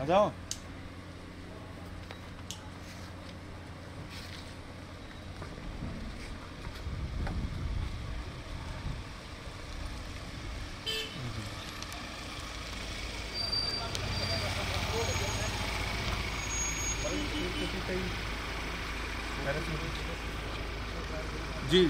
आ जाओ। जी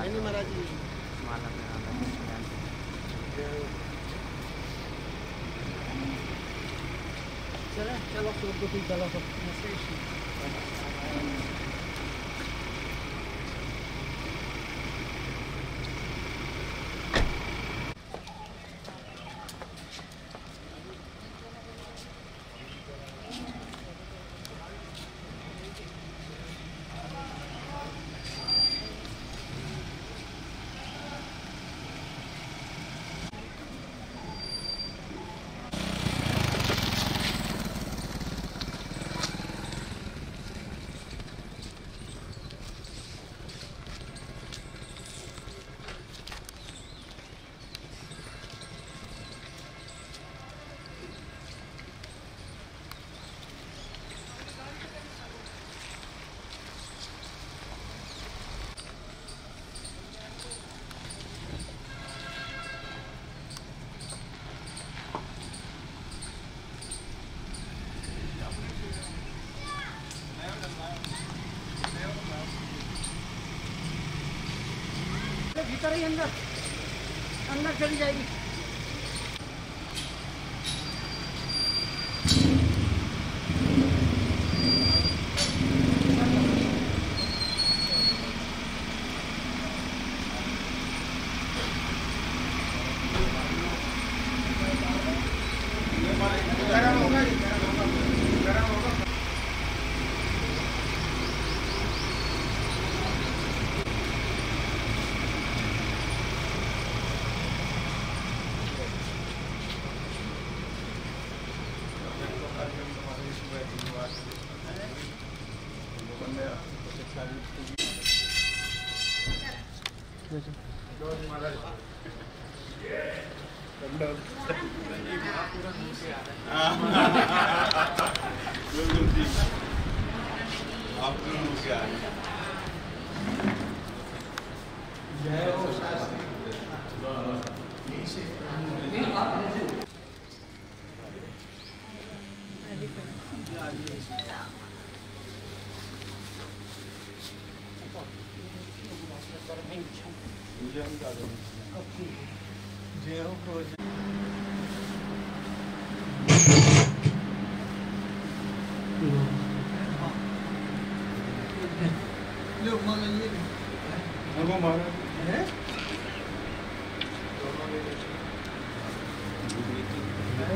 नहीं महाराज जी माला में चलो चलो भीतर ही अंदर अंदर चली जाएगी।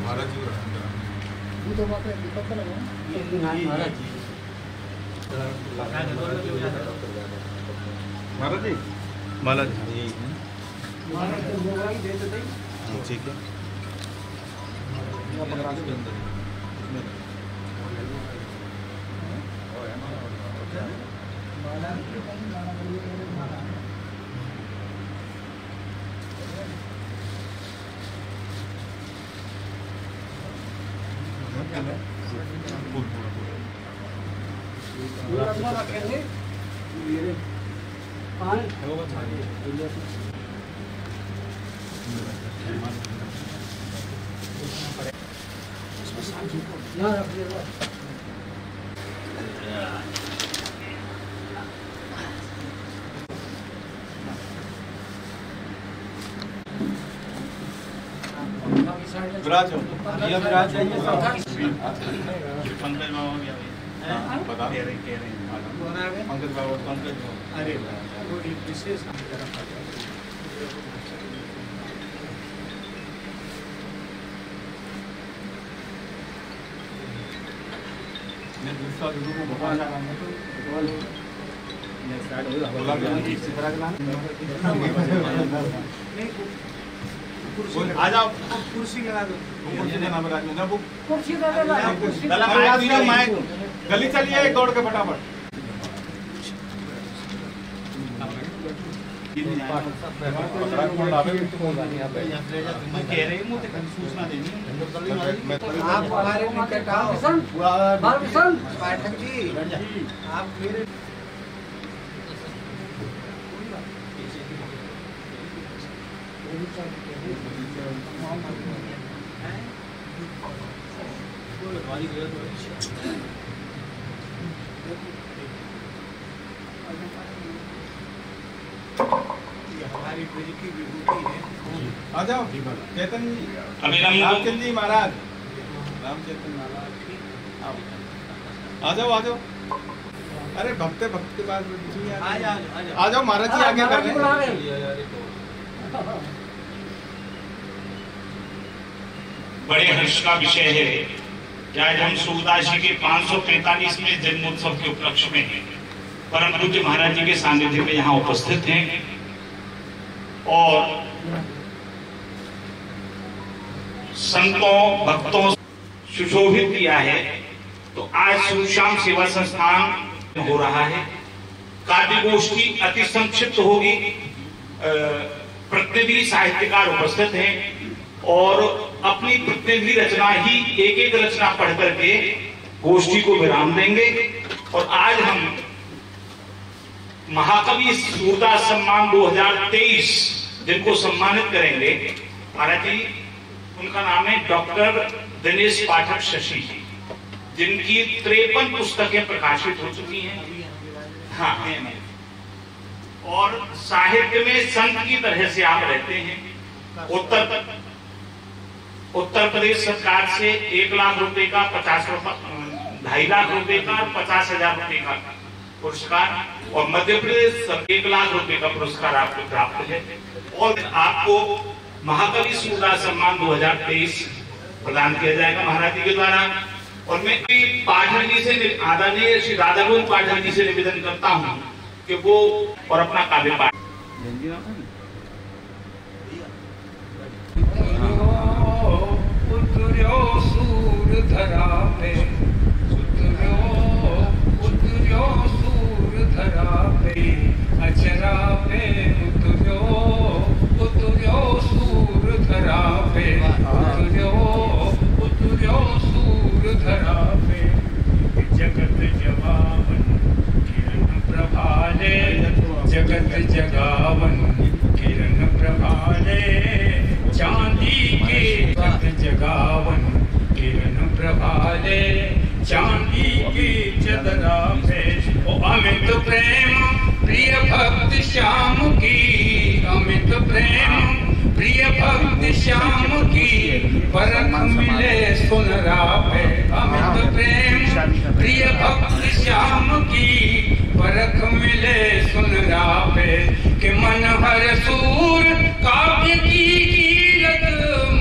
महाराज जी माला जी ठीक है। विराज हो ये विराज जाइए सब पंकज मामा भी आ गए बता कह रहे पंकज बाबा पंकज अरे वो एक विशेष मैं दूसरा गुरु को भगवान ये स्टार्ट हो बोला कि इसी तरह का आ जाओ कुर्सी लगा दो कुर्सी दे दे माइक गली चलिए दौड़ के फटाफट आप हमारे निकट आओ पाठक जी आप मेरे हमारी ब्रज की विभूति है। आ जाओ चेतन जी रामचंद्र जी महाराज रामचंद्र महाराज आ जाओ अरे भक्त के पास आ जाओ महाराज जी आगे कर रहे हैं। बड़े हर्ष का विषय है कि आज हम सूरदास जी के 545वें जन्मोत्सव के उपलक्ष्य में परम पूज्य महाराज जी के सानिध्य में यहाँ उपस्थित हैं और संतों भक्तों सुशोभित किया है। तो आज सुश्याम सेवा संस्थान हो रहा है। काव्य गोष्ठी अति संक्षिप्त होगी। प्रतिनिधि साहित्यकार उपस्थित हैं और अपनी प्रतिनिधि रचना ही एक एक रचना पढ़ करके गोष्ठी को विराम देंगे। और आज हम महाकवि सूरदास सम्मान 2023 जिनको सम्मानित करेंगे महाराज जी, उनका नाम है डॉक्टर दिनेश पाठक शशि जी, जिनकी 53 पुस्तकें प्रकाशित हो चुकी हैं। हाँ, और साहित्य में संत की तरह से आप रहते हैं। उत्तर प्रदेश सरकार से 1 लाख रुपए का 2.5 लाख रुपए का 50,000 रुपए का पुरस्कार और मध्य प्रदेश 1 लाख रुपए का पुरस्कार आपको प्राप्त है। और आपको महाकवि सूरदास सम्मान 2023 प्रदान किया जाएगा महाराज जी के द्वारा। और मैं पाठक जी से आदरणीय श्री राधा गोविंद पाठक जी से निवेदन करता हूँ कि वो और अपना काव्य पाठ अचरा पे उतर्यो सूर धरा पे उतर्यो सूर धरा पे जगत जगावन किरण प्रभाले जगत जगावन किरण प्रभाले चांदी के जगत जगावन किरण प्रभाले चांदी की चदरा पे ओ अमित प्रेम प्रिय भक्त श्याम की अमित प्रेम प्रिय भक्त श्याम की परख मिले सुनरा पे अमित प्रेम प्रिय भक्त श्याम की परख मिले सुनरा पे कि मन हर सूर काव्य की कीरत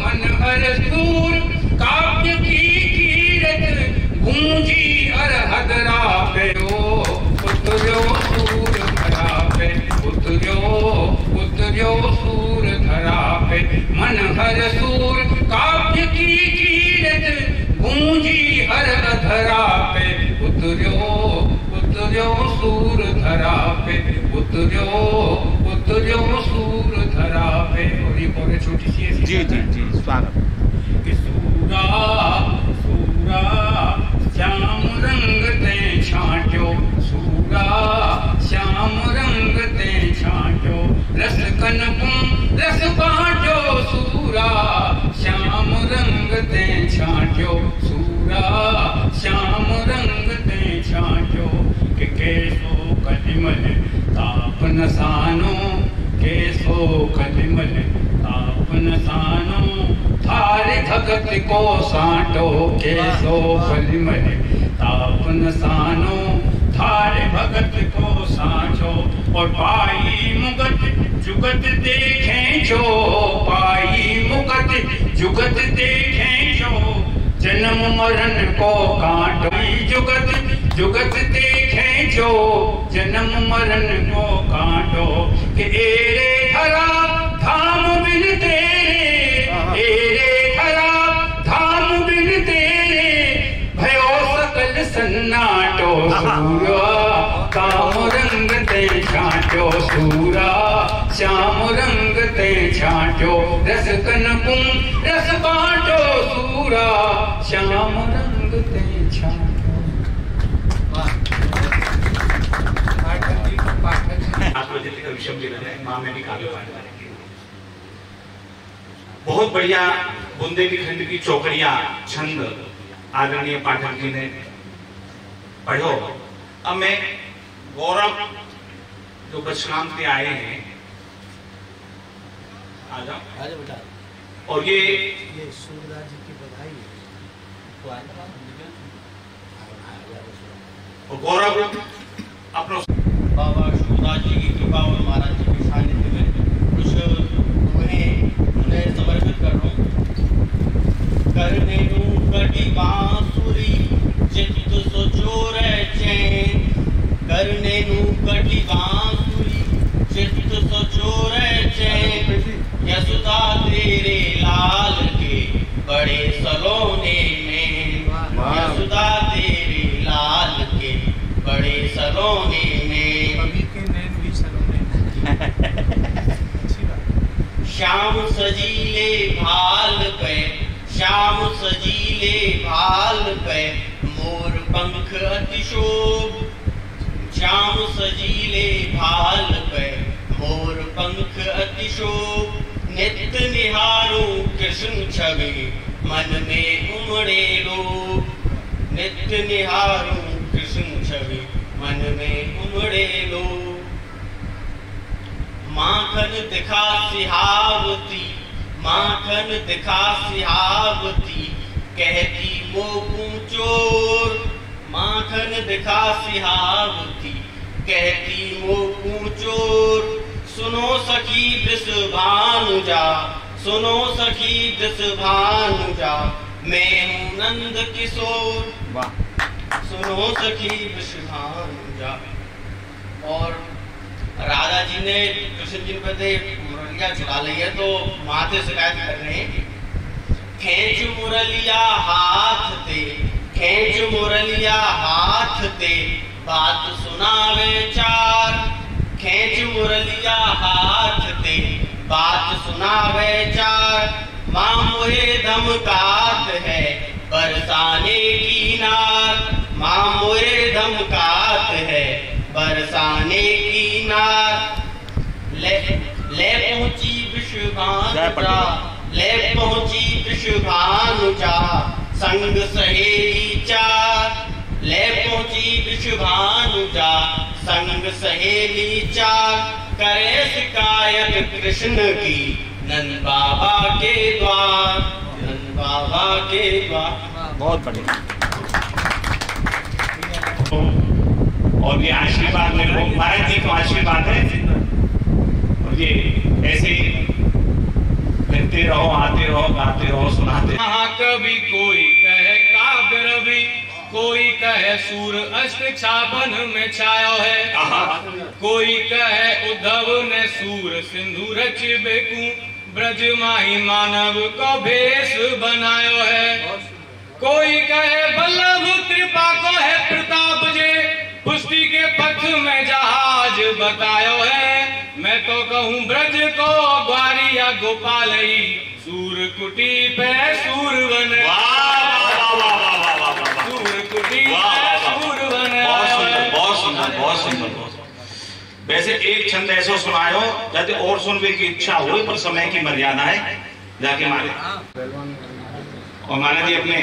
मन हर सूर काव्य की कीरत गूंजी अरहदरा पे उतर्यो सूर धरा पे उतर्यो सूर धरा पे मन हर सूर काव्य की कीरत गूंजी हर धरा पे उतर्यो सूर धरा पे उतरो सूर धरा पे। और ये और छोटी सी ऐसी जी जी जी स्वागत। कि सूरा सूरा श्याम रंग ते छांट्यो, सूरा श्याम रंग ते छांट्यो, रस कनपुं रस बांट्यो, सूरा श्याम रंग ते छांट्यो, सूरा श्याम रंग ते छांट्यो। कि कैसो कलिमल ताप नसानो, कैसो कलिमल ताप नसानो, थारे भगत को सांटो, कैसो कलिमल ताप नसानो, थारे भगत को सांचो। और पाई मुगत जुगत देखें जो, पाई मुगत जुगत देखें जो, जन्म मरण को काटो। जुगत जुगत देखें जो, जन्म मरण को काटो। कि एरे धरा धाम बिन तेरे, एरे धरा धाम बिन तेरे, भयो सकल सन्नाटो। सूरा काम रंग ते छांट्यो, सूरा श्याम रंग ते छांट्यो, रस कनपुं रस बांटो, सूरा श्याम रंग ते छांट्यो। विषम मिलन है, माँ में भी काव्य पाठ करेंगे। बहुत बढ़िया बुंदेलखंड की चौकड़िया छंद आदरणीय पाठक जी ने पढ़ो। अब मैं गौरव जो बचकाम के आए हैं, आ जाओ बेटा। और ये सूरदास जी की बधाई है। और गौरव अपना बाबा सूरदास जी की कृपा और महाराज जी के सानिध्य में कुछ उन्हें समर्पित कर रहा हूँ। करने नू कटी बांसुरी चित्त सोचो रे चैन, करने नू कटी बांसुरी चित्त सोचो रे चैन, यशोदा तेरे लाल के बड़े सलोने में, यशोदा तेरे लाल के बड़े सलोने में, श्याम सजीले भाल पे, श्याम सजीले भाल पे, मोर पंख अतिशोभ, श्याम सजीले भाल पे, मोर पंख अतिशोभ, नित्य निहारूं कृष्ण छवि मन में उमड़े लोभ, नित्य निहारूं कृष्ण छवि मन में उमड़े लोभ। माखन दिखा सिहावती, माखन दिखा सिहावती, कहती मोकू चोर, माखन दिखा सिहावती, कहती मोकू चोर। सुनो सखी दृश भानुजा, सुनो सखी दृश भानुजा, मैं हूँ नंद किशोर, सुनो सखी दृश भानुजा। और राधा जी ने कृष्ण जी पे मुरलिया चुरा ली है, तो माथे शिकायत कर रहे हैं। खेच मुरलिया हाथ ते, खेच मुरलिया हाथ ते, बात सुनावे चार, खेच मुरलिया हाथ ते, बात सुनावे चार। माँ मोहे धमकात है बरसाने की नार, माँ मोहे धमकात है बरसाने की नार। ले पहुंची विश्वभानुजा, ले पहुंची विश्वभानुजा, संग सहेली चार, ले पहुंची विश्वभानुजा, संग सहेली चार। करे शिकायत कृष्ण की नंद बाबा के द्वार, नंद बाबा के द्वार। बहुत बढ़िया। और ये आशीर्वाद मेरे को महाराज जी का आशीर्वाद है। और ये ऐसे ही कहते रहो, आते रहो, गाते रहो, सुनाते। महाकवि कोई कहे काव्य रवि, कोई कहे सूर अष्ट छापन में छायो है, कोई कहे उद्धव ने सूर सिंधु रच बेकू, ब्रज माही मानव को भेष बनायो है। कोई कहे बल्लभ कृपा को है प्रताप जे, पुष्टि के पथ में जहाज कहूँ ब्रज को ग्वारिया गोपालई, सूर कुटी पे सूर बन, सूर कुटी पे सूर बन। बहुत सुंदर, बहुत सुंदर। वैसे एक छंद ऐसा सुनायो जाते और सुनने की इच्छा हो, पर समय की मर्यादा है, जाके मारे। और माना जी अपने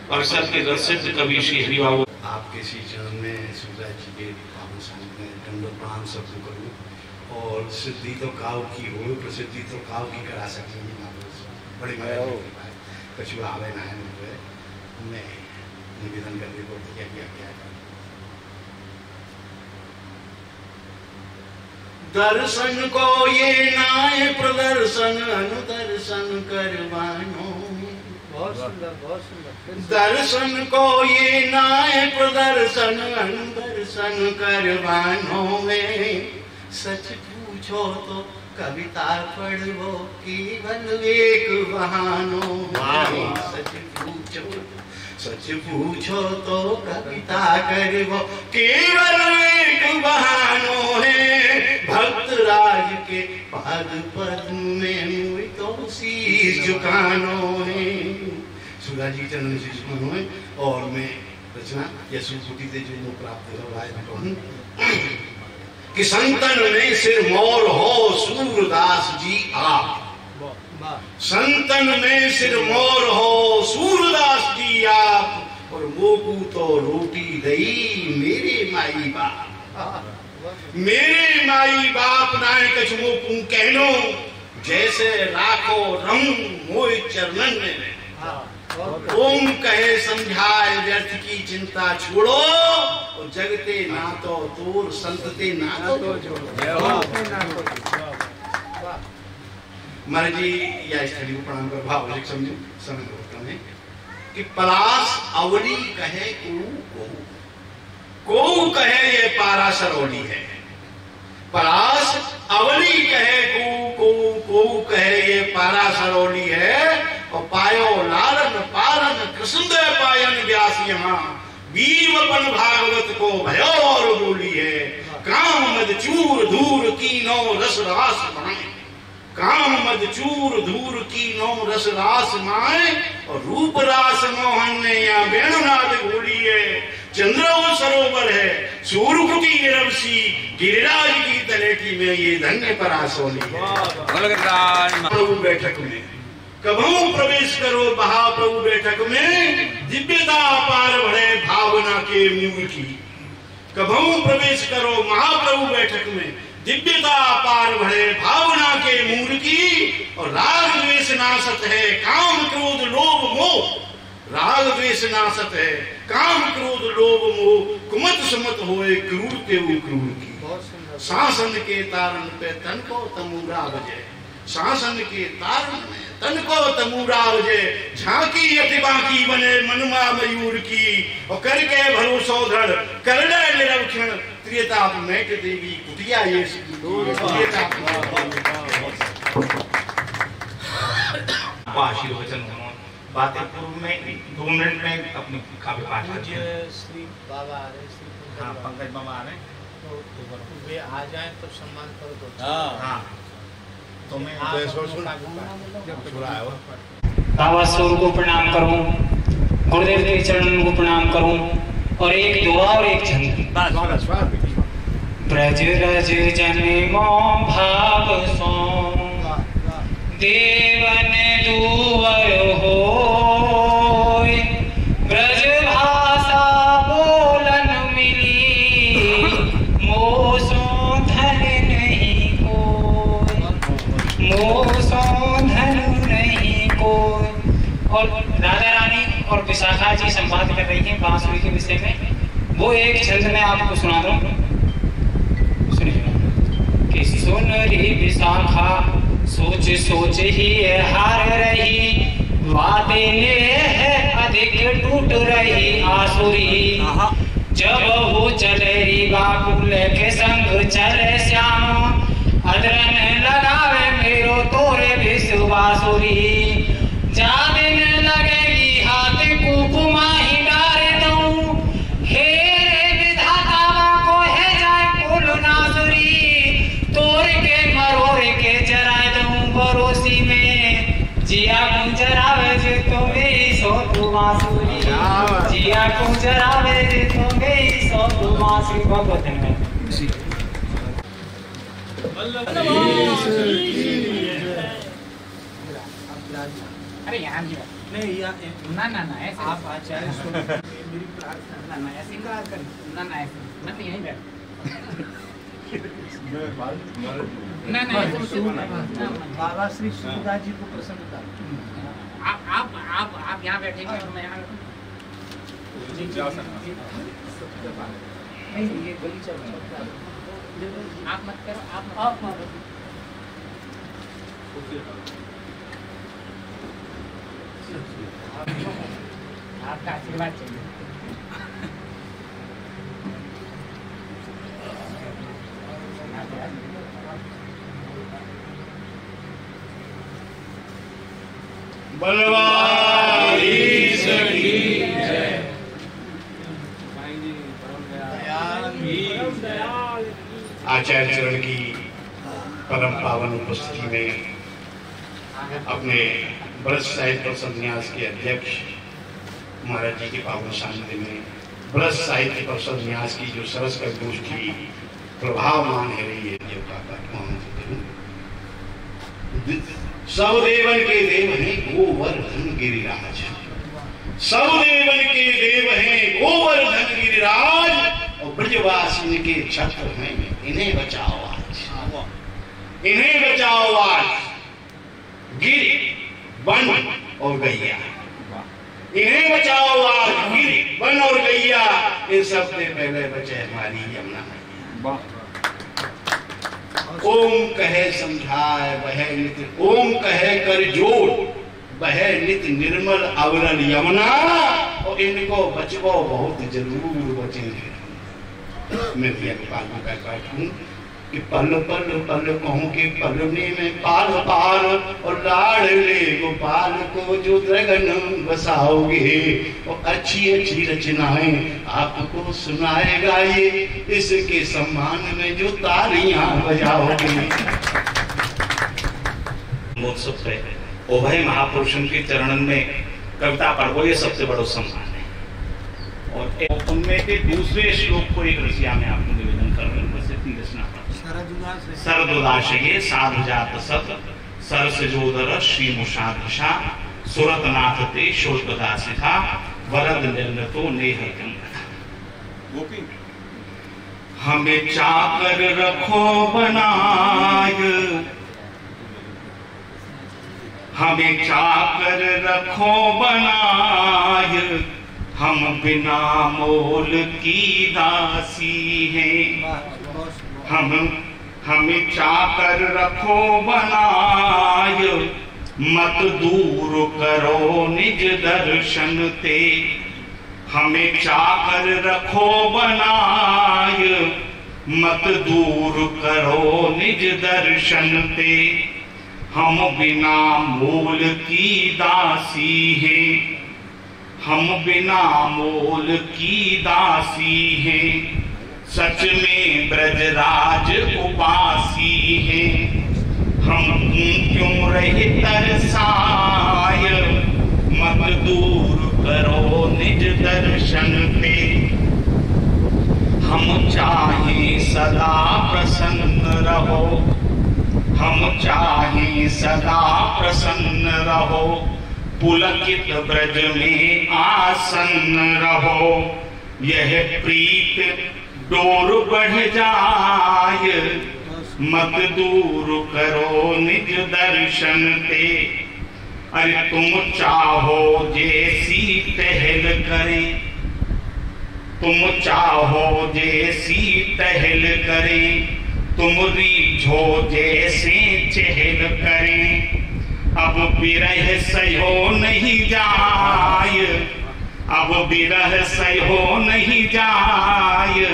परिषद के प्रसिद्ध कवि श्री हरि बाबू आपके श्री चरण में सूरज जी के पावन सानिध्य में दंडवत प्रणाम शब्द करूँ। और सिद्धि तो काव की हो, प्रसिद्धि तो काव की करा सकती है। बड़ी मजा कछु आवे ना है, मैं निवेदन करके बोलते क्या दर्शन को ये नाय प्रदर्शन अनुदर्शन करवानो। बहुत सुंदर, बहुत सुंदर। दर्शन को ये नाय प्रदर्शन अनुदर्शन करवानो में। सच पूछो तो कविता पढ़ो केवल एक बहानो। सच पूछो तो कविता करवो केवल एक बहानो है। भक्त राज के पाद पद्म में मुझ तो शीश झुकानो है। सूरज जी चरण शीश झुकानो है। और मैं रचना यशुकुटी से जो प्राप्त हो कि संतन में सिर मोर हो सूरदास जी आप। संतन में सिर मोर हो सूरदास जी आप। और मोकू तो रोटी दई मेरे माई बाप। मेरे माई बाप नाय कछ मोकू कहनो। जैसे राखो रंग मोय चरणन में। ओम कहे समझाए व्यर्थ की चिंता छोड़ो। और जगते ना तो तोर संतते ना तो महाराज जी या स्थली को प्रणाम कर भाव समझो समय में कि पलाश अवली कहे को कहे ये पारा सरौली है। पलाश अवली कहे को कहे ये पारा सरौली है। और पायो लालन पालन कृष्ण पायन व्यास यहाँ। वीरवपन भागवत को भयो और बोली है। काम मद चूर धूर कीनो रस रास माए। काम मद चूर धूर कीनो रस रास माए। और रूप रास मोहन ने या वेणुनाद बोली है। चंद्रो सरोवर है सूरकुटी निरवसी। गिरिराज की तलेटी में ये धन्य परासोली है। प्रभु बैठक में कभू प्रवेश करो महाप्रभु बैठक में। दिव्यता पार बढ़े भावना के मूल की। कभू प्रवेश करो महाप्रभु बैठक में। दिव्यता पार बढ़े भावना के मूल की। और राग द्वेष नाशत है काम क्रोध लोभ मोह। राग द्वेष नाशत है काम क्रोध लोभ मोह। कुमत सुमत होए क्रूर के वो क्रूर की। शासन के तारण पे तन को तमूरा बजे। शासन के तारण में तन को तमूरा बजे। झांकी अति बाकी बने मनुमा मयूर की। और करके भरोसो दृढ़ कर ले निरक्षण। त्रियता मैट देवी कुटिया ये आशीर्वचन बातें पूर्व में 2 मिनट में अपनी काव्य पाठ करते हैं। श्री बाबा आ रहे, हाँ पंकज बाबा आ रहे तो वे आ जाए तो सम्मान करो तो। हाँ तो मैं बाबा सौर को प्रणाम करूं, गुरुदेव के चरणों को प्रणाम करूं और एक दुआ और एक छंद। ब्रज रज जन्मो भाव सो देवन दुवर होय। ब्रज भाषा बोलन मिली मोसो धन नहीं कोई। मोसो धन नहीं कोई। और राधा रानी और विशाखा जी संवाद कर रही हैं बांसुरी के विषय में। वो एक छंद में आपको सुना दूं, सुनिए कि सुन री विशाखा सोच सोच ही हार रही। वादे ने है अधिक टूट रही आसुरी। जब वो चले री बाकुल के संग चले श्याम। अदरन लगावे मेरो तोरे विश्वासुरी। जा दिन लगेगी हाथ कुकुमा ही डारे दूं। हे रे विधाता को है जाए कुल नासुरी। तो बांसुरी जिया को जरावे तो गई सब बांसुरी भगवत में। अरे यहाँ नहीं ना ऐसे आप आचार्य मेरी प्रार्थना ना ऐसे कर ना ऐसे मैं तो यहीं बैठ ना बाबा श्री सुखदास जी को प्रसन्नता। आप यहाँ बैठेंगे तो मैं यहाँ ये गली चल रहा है। आप मत करो आप आपका आशीर्वाद चाहिए। बलवान आचार्य चरण की परम पावन उपस्थिति में अपने ब्रज साहित्य संन्यास के अध्यक्ष महाराज जी के पावन सानिध्य में ब्रज साहित्य पर संन्यास की जो सरस कर गोष्ठी प्रभावमान है रही है सब देवन के देव हैं गोवर्धन गिरिराज। सब देवन के देव हैं गोवर्धन गिरिराज और ब्रजवासी के छत्र हैं। इन्हें बचाओ आज, इन्हें बचाओ आज। गिर वन और गैया, इन्हें बचाओ आज। गिर वन और गैया, इन सबसे पहले बचे हमारी यमुना मैया। ओम कहे समझाए वह नित, ओम कहे कर जोड़ वह नित निर्मल अवरल यमुना। और इनको बचबो बहुत जरूर बचेंगे। मैं भी पाल में बैठा हूँ कि पल पल पल कहूँ कि पलने में पाल पाल और लाडले गोपाल को जो द्रगन बसाओगे और अच्छी अच्छी रचनाएं आपको सुनाएगा ये, इसके सम्मान में जो तालियां बजाओगे। महोत्सव पे उभय महापुरुषों के चरणन में कविता पढ़ो, ये सबसे बड़ा सम्मान है। और उनमें के दूसरे श्लोक को एक रसिया में आपको निवेदन कर रहे हैं, बस इतनी रचना पढ़। शरद उदास ये साधु जात सत सरस जोदर श्री मुषाधशा सुरतनाथ ते शुल्क दासिका वरद निर्णतो नेह गोपी। हमें चाकर रखो बनाय, हमें चाकर रखो बनाय, हम बिना मोल की दासी हैं। हमें चाकर रखो बनाय, मत दूर करो निज दर्शन ते। हमें चाकर रखो बनाय, मत दूर करो निज दर्शन ते। हम बिना मोल की दासी हैं, हम बिना मोल की दासी हैं। सच में ब्रजराज उपासी हैं, हम क्यों रहे तरसाय। मत दूर करो निज दर्शन पे। हम चाहें सदा प्रसन्न रहो, हम चाहें सदा प्रसन्न रहो। पुलकित ब्रज में आसन्न रहो, यह प्रीत डोर बढ़ जाय। मत दूर करो निज दर्शन पे। अरे तुम चाहो जैसी पहल करें, तुम चाहो जैसी पहल करें, तुम रीझो जैसे चहल करें। अब विरह सहो नहीं जाय, अब विरह सहो नहीं जाय।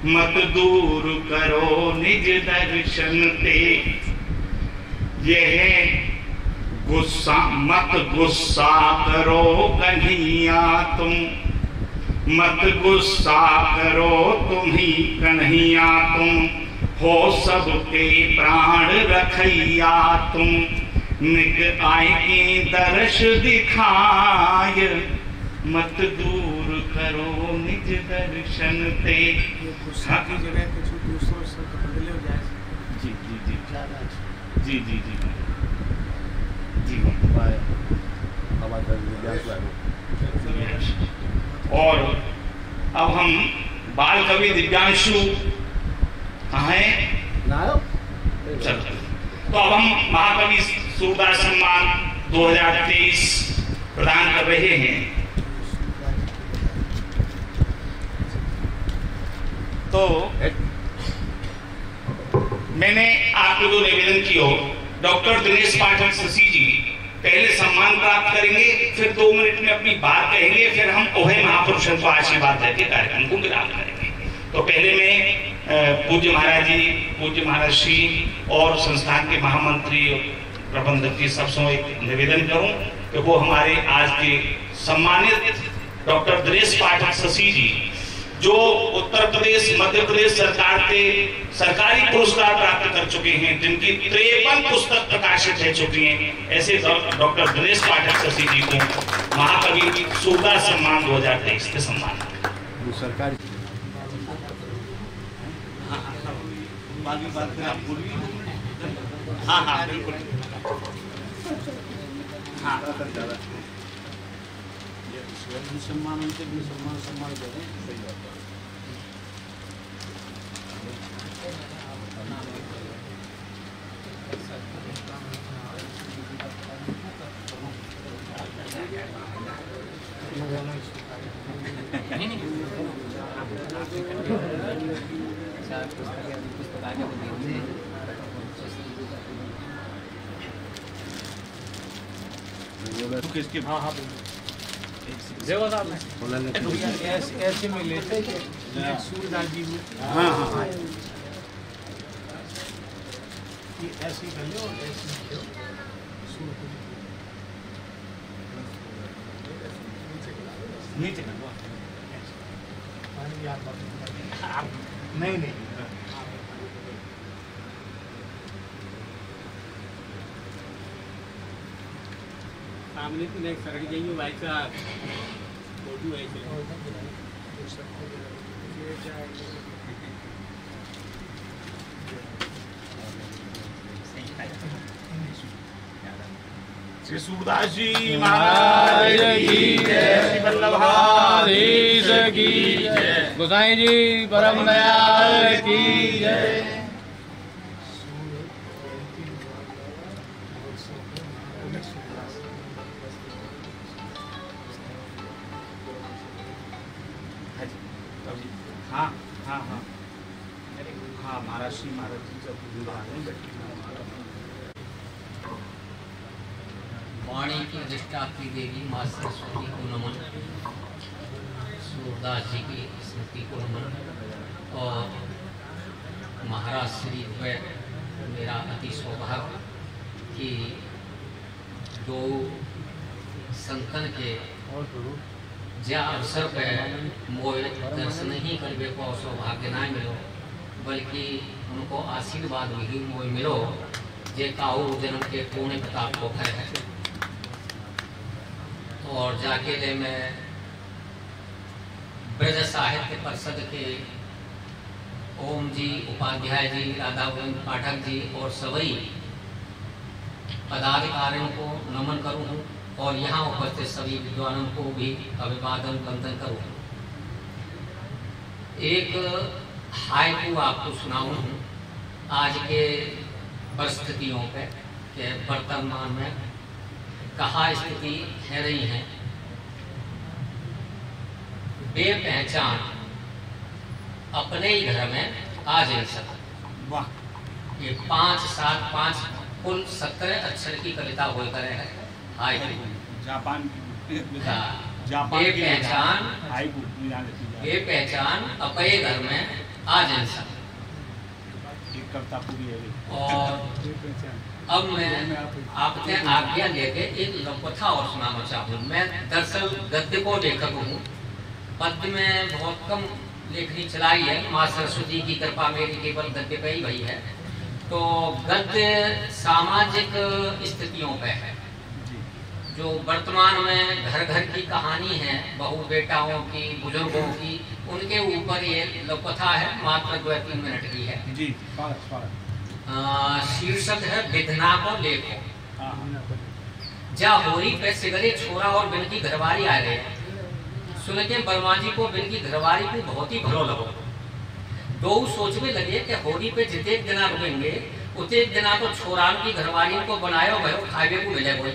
मत दूर करो निज दर्शन ते। यह गुस्सा मत गुस्सा करो कन्हैया तुम, मत गुस्सा करो तुम ही कन्हैया तुम। हो सबके प्राण रखैया तुम, निक आए की दर्श दिखाय। मत दूर करो निज दर्शन ते। गुस्सा की जगह कुछ दूसरों से बदले हो जाए। जी जी जी ज़्यादा जी जी जी जी। और अब हम बाल कवि दिव्यांशु कहाँ हैं? चलो, तो अब हम महाकवि सूरदास सम्मान 2023 प्रदान कर रहे हैं। तो मैंने आपको जो निवेदन किया, डॉक्टर दिनेश पाठक शशि जी पहले सम्मान प्राप्त करेंगे, फिर 2 मिनट में अपनी बात कहेंगे, फिर हम ओहे महापुरुषों को आशीर्वाद देके कार्यक्रम को विराम करेंगे। तो पहले मैं पूज्य महाराज जी, पूज्य महाराज श्री और संस्थान के महामंत्री प्रबंधक जी सबसे एक निवेदन करूं कि वो हमारे आज के सम्मानित डॉक्टर दिनेश पाठक शशि जी, जो उत्तर प्रदेश मध्य प्रदेश सरकार के सरकारी पुरस्कार प्राप्त कर चुके हैं, जिनकी 53 पुस्तक प्रकाशित हो चुकी हैं, ऐसे डॉक्टर दिनेश पाठक शशि जी को महाकवि सूरदास सम्मान 2023 के सम्मान सरकारी। बाकी बात फिर आप बोलिए। हाँ हाँ बिल्कुल हाँ सम्मान उनके भी सम्मान करें। सही बात है। किसकी? हाँ हाँ ऐसे में लेते सूरदास जी में। हाँ हाँ हाँ ऐसे कर लो, ऐसे नीचे कर लो। नहीं नहीं सामने तो नहीं सड़क जाइए भाई साहब, फोटो ऐसे श्री सूरदास जी महाराज की जय, श्री वल्लभाधीश की जय, गोसाई जी परम दयाल की जय। हाँ हाँ हाँ हाँ महाराज श्री महाराज जी जब बैठे वाणी की अधिष्ठात्री देवी माँ सरस्वती को नमन, सूरदास जी की स्मृति को नमन। और महाराज श्री द्वय मेरा अति सौभाग्य कि 2 संतन के ज्या अवसर पर मोए दर्शन ही करने को सौभाग्य ना मिलो, बल्कि उनको आशीर्वाद भी मोए मिलो जे काऊ जन्म के पुण्य प्रताप को है। और जाके ले मैं ब्रज साहित्य परिषद के ओम जी, उपाध्याय जी, राधा गोविंद पाठक जी और सभी पदाधिकारियों को नमन करूँ और यहाँ उपस्थित सभी विद्वानों को भी अभिवादन वंदन करूँ। एक हाइकू आपको सुनाऊँ आज के परिस्थितियों पे के वर्तमान में कहा स्थिति है रही है। बेपहचान अपने ही घर में आ जा सकता। वाह, ये 5 7 5 कुल 17 अक्षर की कविता होकर है। जापान बेपहचान अपने घर में आ जा सकता। कविता पूरी है। और अब मैं आपने आज्ञा लेके एक लघुकथा और सुनाना चाहूँ। मैं दरअसल गद्य को लेखक हूँ, पद्य में बहुत कम लेखनी चलाई है। माँ सरस्वती की कृपा मेरी केवल गद्य पे ही भई है। तो गद्य सामाजिक स्थितियों पे है। जो वर्तमान में घर घर की कहानी है, बहू बेटाओं की, बुजुर्गों की, उनके ऊपर ये लोककथा है, मात्र 2-3 मिनट की है जी। शीर्षक है विधना को लेखो। जा होरी पे सिगरे छोरा और बिनकी घरवारी आ गए। सुन के बर्मा जी को बिनकी घरवारी को बहुत ही भलो लगो। दो सोचने लगे कि होरी पे जिते दिना रुकेंगे उते दिना तो छोरान की घरवारी को बनायो भयो खावे को मिले कोई।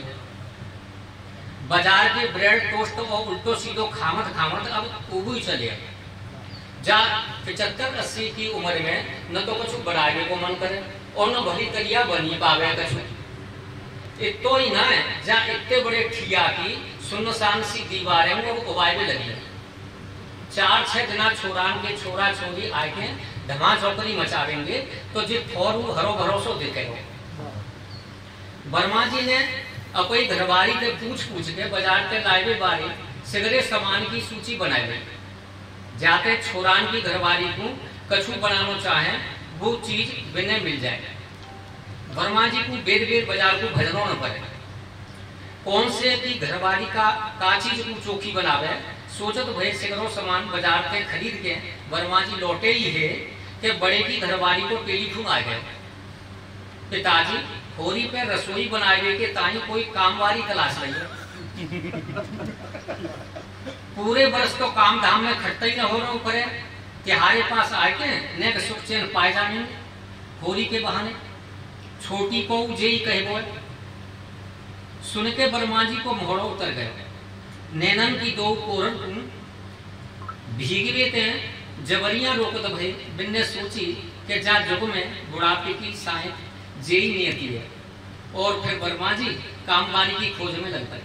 बाजार के ब्रेड टोस्ट और उल्टो सीधो खामत खामत अब उबू ही चले। जा 75-80 की उम्र में न तो कुछ बढ़ावे को मन करे और न भली तलिया बनी पावे कछु। इतो ही ना है जा इतने बड़े ठिया की सुनसान सी दीवारें में वो उबाइबे लगी। 4-6 दिना छोरान के छोरा छोरी आके धमा चौकरी मचावेंगे तो जी थोरू हरो भरोसो देखे हो। वर्मा जी ने अपनी घरवारी से पूछ के बाजार के लाइबे बारी सिगरे सामान की सूची बनाई। जाते छोरान की घरवारी को कछु बनाना चाहे वो चीज बिने मिल जाए। वर्मा जी को बेर बेर बाजार को भजनो न पड़े। कौन से की घरवारी का चीज को चोखी बनावे सोचत भय सिगरो सामान बाजार से खरीद के वर्मा जी लौटे ही है कि बड़े की घरवारी को टेलीफोन आ गया। पिताजी होरी पे रसोई बनाए के ताई कोई कामवारी तलाश रही है। पूरे वर्ष तो काम धाम में खटता ही न हो रहा ऊपर तिहारे पास आए के ने सुख चैन पाए जाने होरी के बहाने छोटी को जे ही कहे बोल। सुन के बर्मा जी को मोहड़ो उतर गए। नैनन की 2 कोरन भीग गए थे जबरियां रोकत भई बिन्ने सोची कि जा जुग में बुढ़ापे की साहेब जेई नियति है और फिर बर्मा जी कामवारी की खोज में लग गए।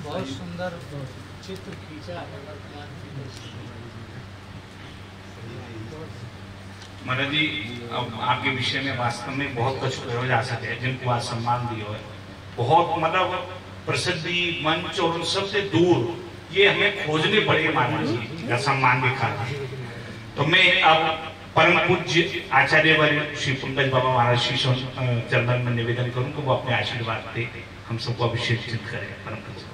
बहुत सुंदर चित्र खींचा है। महाराज जी अब आपके विषय में वास्तव में बहुत कुछ कहा जा सके जिनको आज सम्मान दिया है। बहुत मतलब प्रसिद्धि मंच और सबसे दूर ये हमें खोजने पड़े महाराज जी का सम्मान दिखा। तो मैं अब परम पूज्य आचार्य वर्य श्री पंकज बाबा महाराज श्री चरणन में निवेदन करूं कि वो अपने आशीर्वाद दे हम सबको अभिषेक करें। परम पूज्य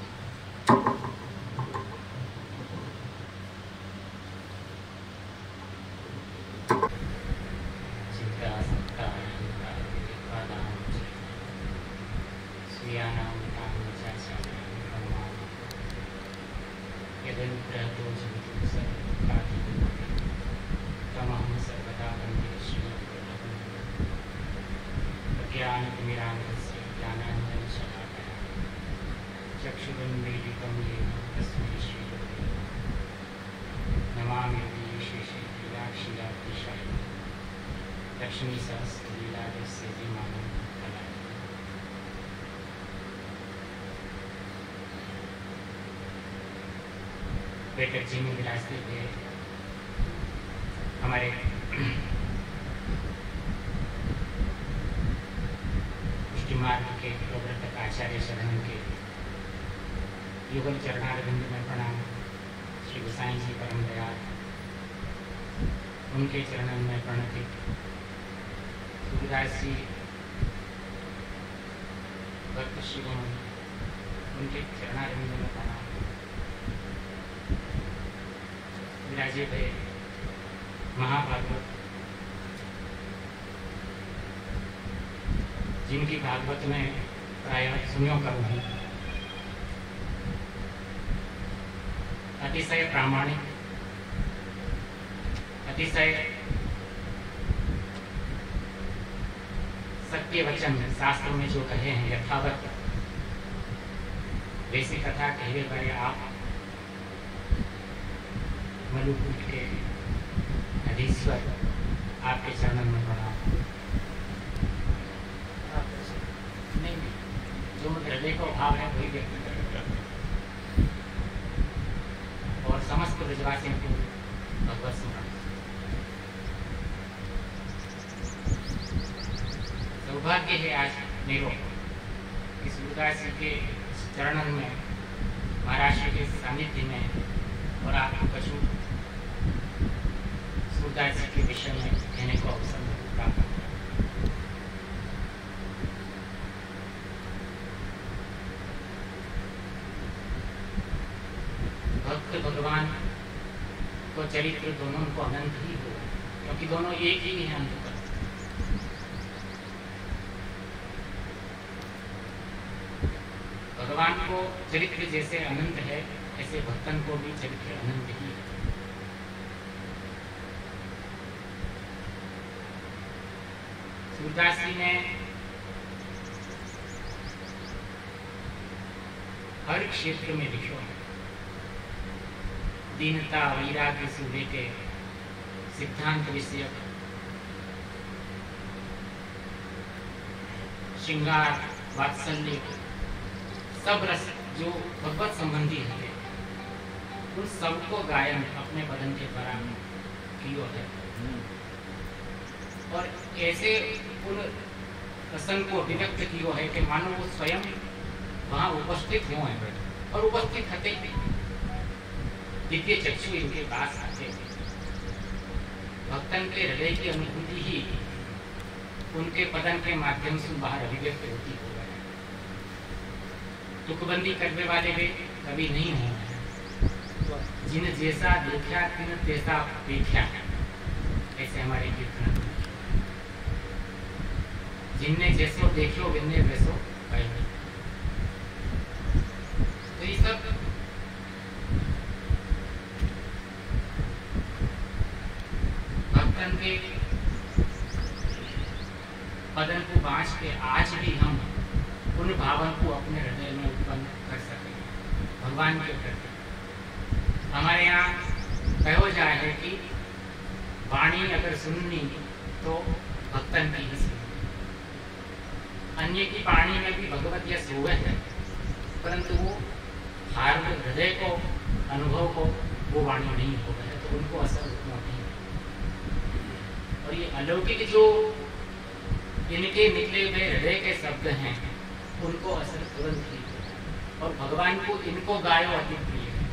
बेटर जी में विरासते हुए हमारे पुष्टि मार्ग के प्रवर्तक आचार्य शरण के युगल चरणारविंद में प्रणाम। श्री गोसाई जी परम दयाल उनके चरणन में प्रणति। सूर्यदास जी भक्त श्री उनके चरणारविंद में प्रणाम। विराजे भय महाभागवत जिनकी भागवत में प्राय सुनियों का नहीं अतिशय प्रामाणिक अतिशय सत्य वचन शास्त्र में जो कहे हैं यथावत वैसी कथा कहने वाले आप मलुकूट के अधीश्वर आपके चरणों में प्रणाम। नहीं जो हृदय का भाव है वही व्यक्त करेगा और समस्त ब्रजवासियों को भगवत स्मरण। सौभाग्य है आज मेरो इस उदासी के चरणों में महाराष्ट्र के सानिध्य में और आपको कछु सूरदास जी के विषय में कहने को अवसर प्राप्त हुआ। भगवान तो चरित्र दोनों को अनंत ही हो, क्योंकि दोनों एक ही है अंत पर। भगवान को चरित्र जैसे अनंत है, ऐसे भक्तन को भी चरित्र अनंत ही है। सूरदास जी ने हर क्षेत्र में लिखो है। दीनता वैराग्य से लेके सिद्धांत विषयक, श्रृंगार, वात्सल्य, सब रस जो भगवत संबंधी है, उन सबको गायन अपने बदन के द्वारा किया है। और ऐसे उन प्रसंग को अभिव्यक्त किया है कि मानो वो स्वयं वहाँ उपस्थित हुए हैं, और उपस्थित होते ही दिव्य चक्षु इनके पास आते हैं। भक्तन के हृदय की अनुभूति ही उनके पदन के माध्यम से बाहर अभिव्यक्त होती हो है। तुकबंदी करने वाले वे कभी नहीं होंगे। जिन जैसा देखा तिन तैसा देखा, ऐसे हमारे कीर्तन। जिनने जैसो देखो विन्ने वैसो कहे। तो ये सब भक्तन के पदन को बाँच के आज भी हम उन भावों को अपने हृदय में उत्पन्न कर सकें भगवान के प्रति। हमारे यहाँ कहो जाए है कि वाणी अगर सुननी तो भक्तन की ही सुननी। अन्य की वाणी में भी भगवत यश हुए है, परंतु वो हार्द हृदय को, अनुभव को वो वाणी नहीं हो है, तो उनको असर उतना नहीं। और ये अलौकिक जो इनके निकले हुए हृदय के शब्द हैं, उनको असर तुरंत ही, और भगवान को इनको गायो अधिक प्रिय है।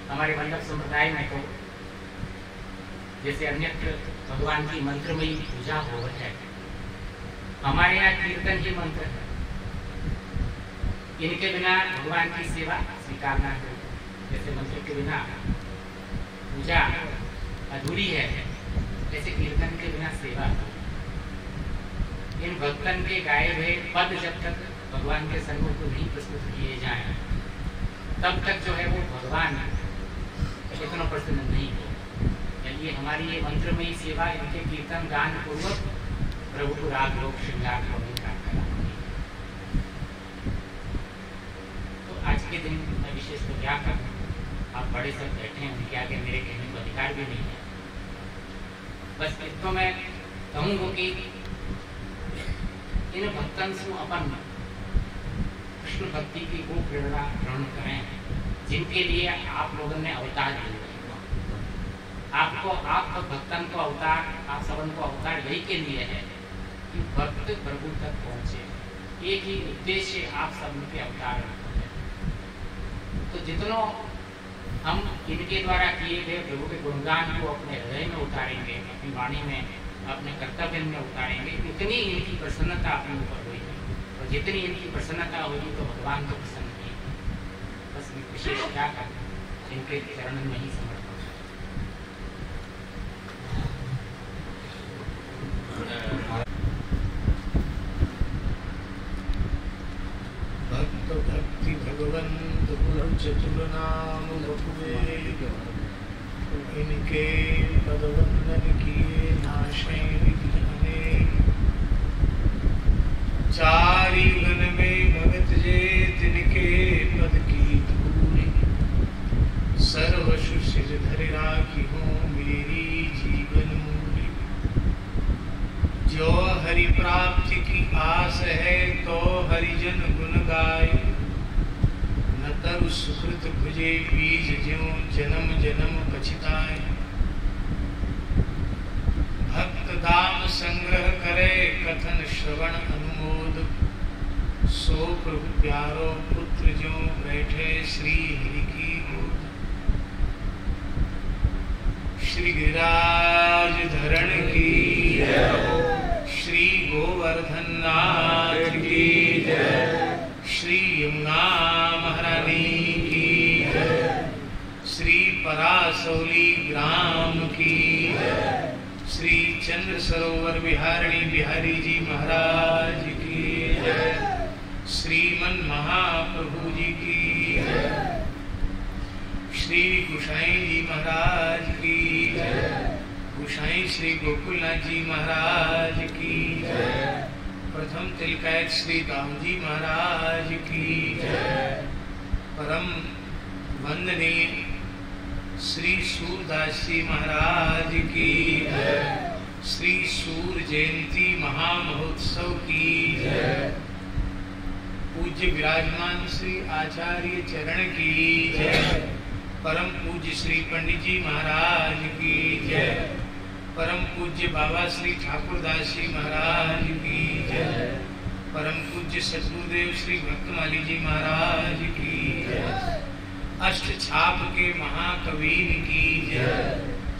हमारे वल्लभ संप्रदाय में तो जैसे अन्यत्र भगवान की मंत्रमयी पूजा हो है, हमारे यहाँ कीर्तन ही मंत्र है। इनके बिना भगवान की सेवा स्वीकारना है। जैसे मंत्र के बिना पूजा अधूरी है, ऐसे कीर्तन के बिना सेवा। इन भक्तन के गाए हुए पद जब तक भगवान के सन्मुख को नहीं प्रस्तुत किए जाएं, तब तक जो है वो भगवान इतना प्रसन्न नहीं हो। चलिए हमारी ये मंत्रमयी सेवा इनके कीर्तन गान पूर्वक प्रभु को राग लोक श्रृंगार को तो आज के दिन मैं विशेष तो क्या करूँ, आप बड़े सब बैठे हैं, उनके आगे मेरे कहने को अधिकार भी नहीं है। बस इसको मैं कहूँगा कि इन भक्तन से अपन कृष्ण भक्ति की वो प्रेरणा ग्रहण करें, जिनके लिए आप लोगों ने अवतार लिए। आपको, आप भक्तन को अवतार, आप सबन को अवतार यही के लिए है कि भक्त प्रभु तक पहुंचे। एक ही उद्देश्य आप सब के अवतार। तो जितनों हम इनके द्वारा किए गए प्रभु के गुणगान को अपने हृदय में उतारेंगे, अपनी वाणी में, अपने कर्तव्य में उतारेंगे, उतनी इनकी प्रसन्नता अपने ऊपर हुई। और जितनी इनकी प्रसन्नता होगी तो भगवान तो प्रसन्न ही। बस विशेष क्या करना, इनके चरण में ही समर्पण। भक्त भक्ति भगवंत गुण चतुर नाम बपुए, इनके पदवंदन किए नाशे विघ्ने। चारि वन में भगत जे तिनके पद की धूलि, सर्वशु सिर धरि राखी हो मेरी जीवन मूलि। जो हरि प्राप्ति की आस है तो हरिजन गुण गाय, न तरु सुकृत भुजे बीज ज्यों जन्म जन्म पछिताए। भक्त दाम संग्रह करे कथन श्रवण अनुमोद, सो प्रभु प्यारो पुत्र जो बैठे श्री हरि की गोद। श्री गिरिराज धरण की जय, श्री गोवर्धन नाथ की जय, श्री यमुना महारानी की जय। परासौली ग्राम की, श्री चंद्र सरोवर विहारिणी बिहारी जी महाराज की, श्रीमन महाप्रभु जी की, श्री गुसाई जी महाराज की, गुसाई श्री गोकुलनाथ जी महाराज की, प्रथम तिलकायत श्री दाम जी महाराज की, परम वंदनीय श्री सूरदास जी महाराज की, श्री सूर जयंती महामहोत्सव की, पूज्य विराजमान श्री आचार्य चरण की जय, परम पूज्य श्री पंडित जी महाराज की जय, परम पूज्य बाबा श्री ठाकुरदास जी महाराज की जय, परम पूज्य सतगुरुदेव श्री भक्तमाली जी महाराज की जय, अष्ट छाप के महाकवीर की जय,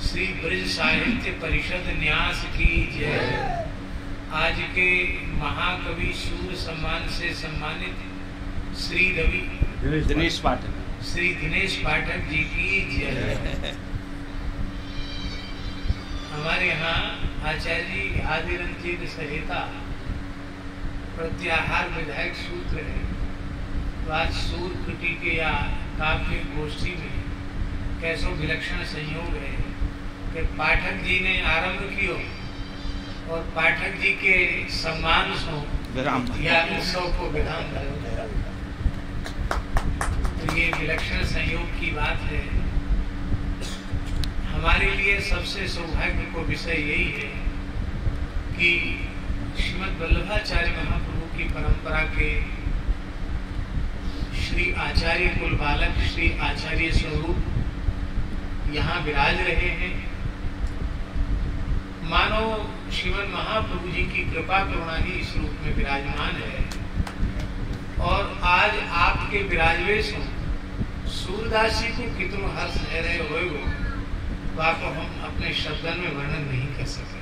श्री ब्रज साहित्य परिषद न्यास की जय, आज के महाकवि सूर सम्मान से सम्मानित श्री दिनेश पाठक, श्री दिनेश पाठक जी की जय। हमारे यहाँ आचार्य जी आदि रंजीत संहिता प्रत्याहार विधायक सूत्र है। तो आज सूर कृति के या काव्य गोष्ठी में कैसो विलक्षण संयोग है कि पाठक जी ने आरंभ कियो और पाठक जी के सम्मान सो या उत्सव को विराम करो। तो ये विलक्षण संयोग की बात है। हमारे लिए सबसे सौभाग्य को विषय यही है कि श्रीमद् वल्लभाचार्य महाप्रभु की परंपरा के श्री आचार्य कुल बालक श्री आचार्य स्वरूप यहाँ विराज रहे हैं। मानो श्रीमद् महाप्रभु जी की कृपा करुणा ही इस रूप में विराजमान है। और आज आपके विराजवेश हो सूरदास जी को कितनो हर्ष है रहे हो बाको हम अपने शब्दों में वर्णन नहीं कर सकते।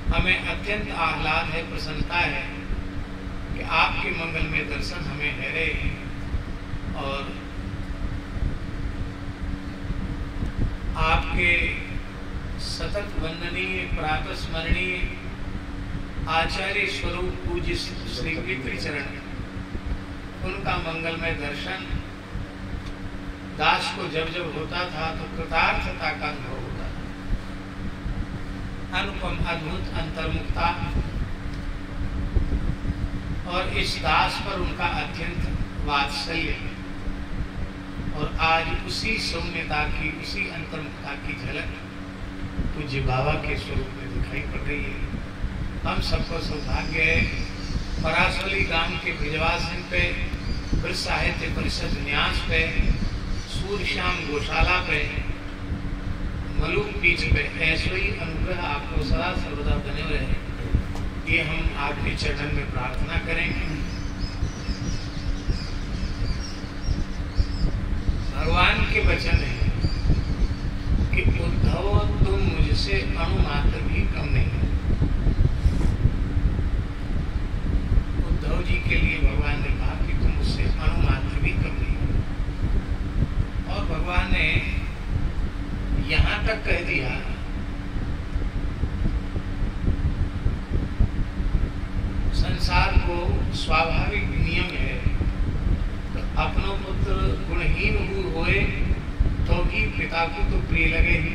हमें अत्यंत आह्लाद है, प्रसन्नता है कि आपके मंगल में दर्शन हमें है रहे हैं। और आपके सतत वंदनीय प्रातः स्मरणीय आचार्य स्वरूप पूज्य श्री पितृ चरण उनका मंगलमय दर्शन दास को जब जब होता था तो कृतार्थता का अनुभव होता था, अनुपम अद्भुत अंतर्मुखता। और इस दास पर उनका अत्यंत वात्सल्य और आज उसी सौम्यता की उसी अंतर्मुखता की झलक पूज्य बाबा के स्वरूप में दिखाई पड़ रही है। हम सबको सौभाग्य है परासौली गांव के ब्रजवासन पे ब्रज साहित्य परिषद न्यास पे सूर्यश्याम गौशाला पे मलूक बीच पे ऐसो ही अनुग्रह आपको सदा सर्वदा बने रहे, ये हम आपके चरण में प्रार्थना करेंगे। भगवान के वचन है कि उद्धव तुम मुझसे अणुमात्र भी कम नहीं। उद्धव जी के लिए भगवान ने कहा कि तुम मुझसे अणुमात्र भी कम नहीं। और भगवान ने यहाँ तक कह दिया संसार को स्वाभाविक नियम है तो अपनो पुत्र गुणहीन हुए तो भी पिता को तो प्रिय लगे ही।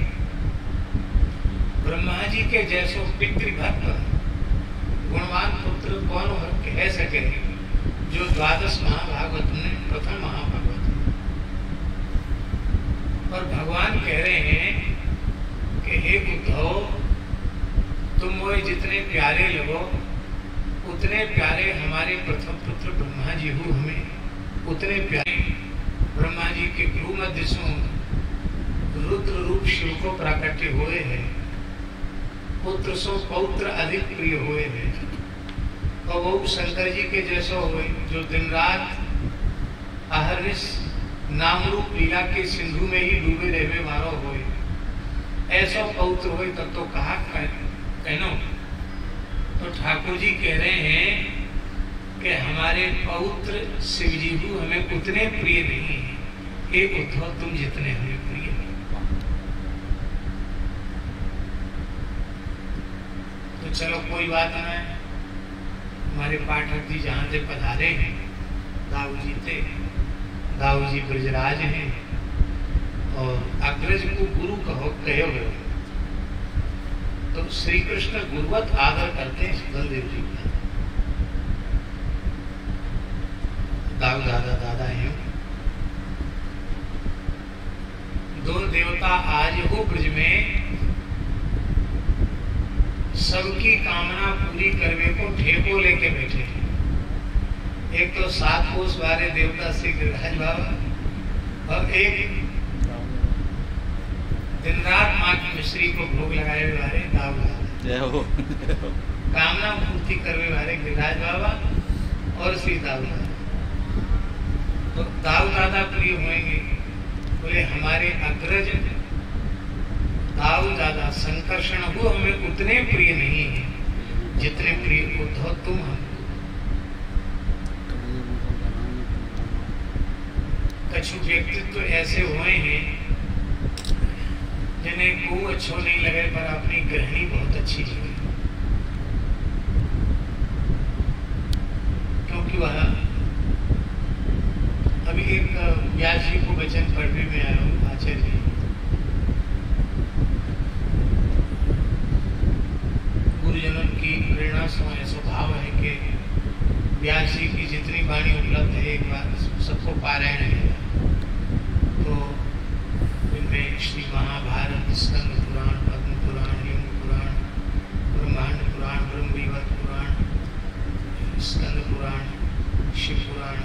ब्रह्मा जी के जैसो पितृभक्त गुणवान पुत्र कौन कह सके जो द्वादश महाभागवत में प्रथम महाभागवत। और भगवान कह रहे हैं कि हे उद्धव तुम वो जितने प्यारे लगो उतने प्यारे हमारे प्रथम पुत्र ब्रह्मा जी हो, हमें उतने प्यारे ब्रह्मा जी के गुरु मध्य से रुद्र रूप शिव को प्राकट्य हुए हैं। पुत्र सो पौत्र अधिक प्रिय हुए हैं। और वो शंकर जी के जैसा हुए जो दिन रात अहर्निश नाम रूप लीला के सिंधु में ही डूबे रहे मारो हुए। ऐसा पौत्र हुए तब तो कहा कहनो। तो ठाकुर जी कह रहे हैं कि हमारे पौत्र शिवजी हमें उतने प्रिय नहीं है। हे उद्धव तुम जितने हमें प्रिय हैं। तो चलो कोई बात ना है, हमारे पाठक जी जहाँ से पधारे हैं, दाऊ जी थे, दाऊ जी ब्रजराज हैं और अग्रज को गुरु कहे हुए, तो श्री कृष्ण गुरुवत आदर करते हैं बलदेव जी का। दाऊ दादा हैं। दो देवता आज हो ब्रज में, सबकी कामना पूरी करने को ठेको लेके बैठे हैं। एक तो 7 कोस वाले देवता श्री गिरिराज बाबा और एक दिन रात माँ की मिश्री को भोग लगाए वाले दाऊ दादा, कामना पूर्ति करने वाले गिरिराज बाबा और श्री दाऊ दादा। तो दाऊ दादा प्रिय होंगे, बोले हमारे अग्रज दाऊ दादा संकर्षण हो हमें उतने प्रिय नहीं है जितने प्रिय उद्धव तुम हमको। कछु व्यक्तित्व तो ऐसे हुए हैं जिन्हें को अच्छो नहीं लगे पर अपनी गृहिणी बहुत अच्छी लगे, क्योंकि वह अभी एक व्यास जी को वचन पढ़ने में आया हूँ, आचार्य जी गुरुजनों की प्रेरणा से स्वभाव है कि व्यास जी की जितनी वाणी उपलब्ध है एक बार सबको पारायण है। तो इनमें श्री महाभारत, स्कंद पुराण, पद्म पुराण, यम पुराण, ब्रह्मांड पुराण, ब्रह्मविवर्त पुराण, स्कंद पुराण, शिव पुराण,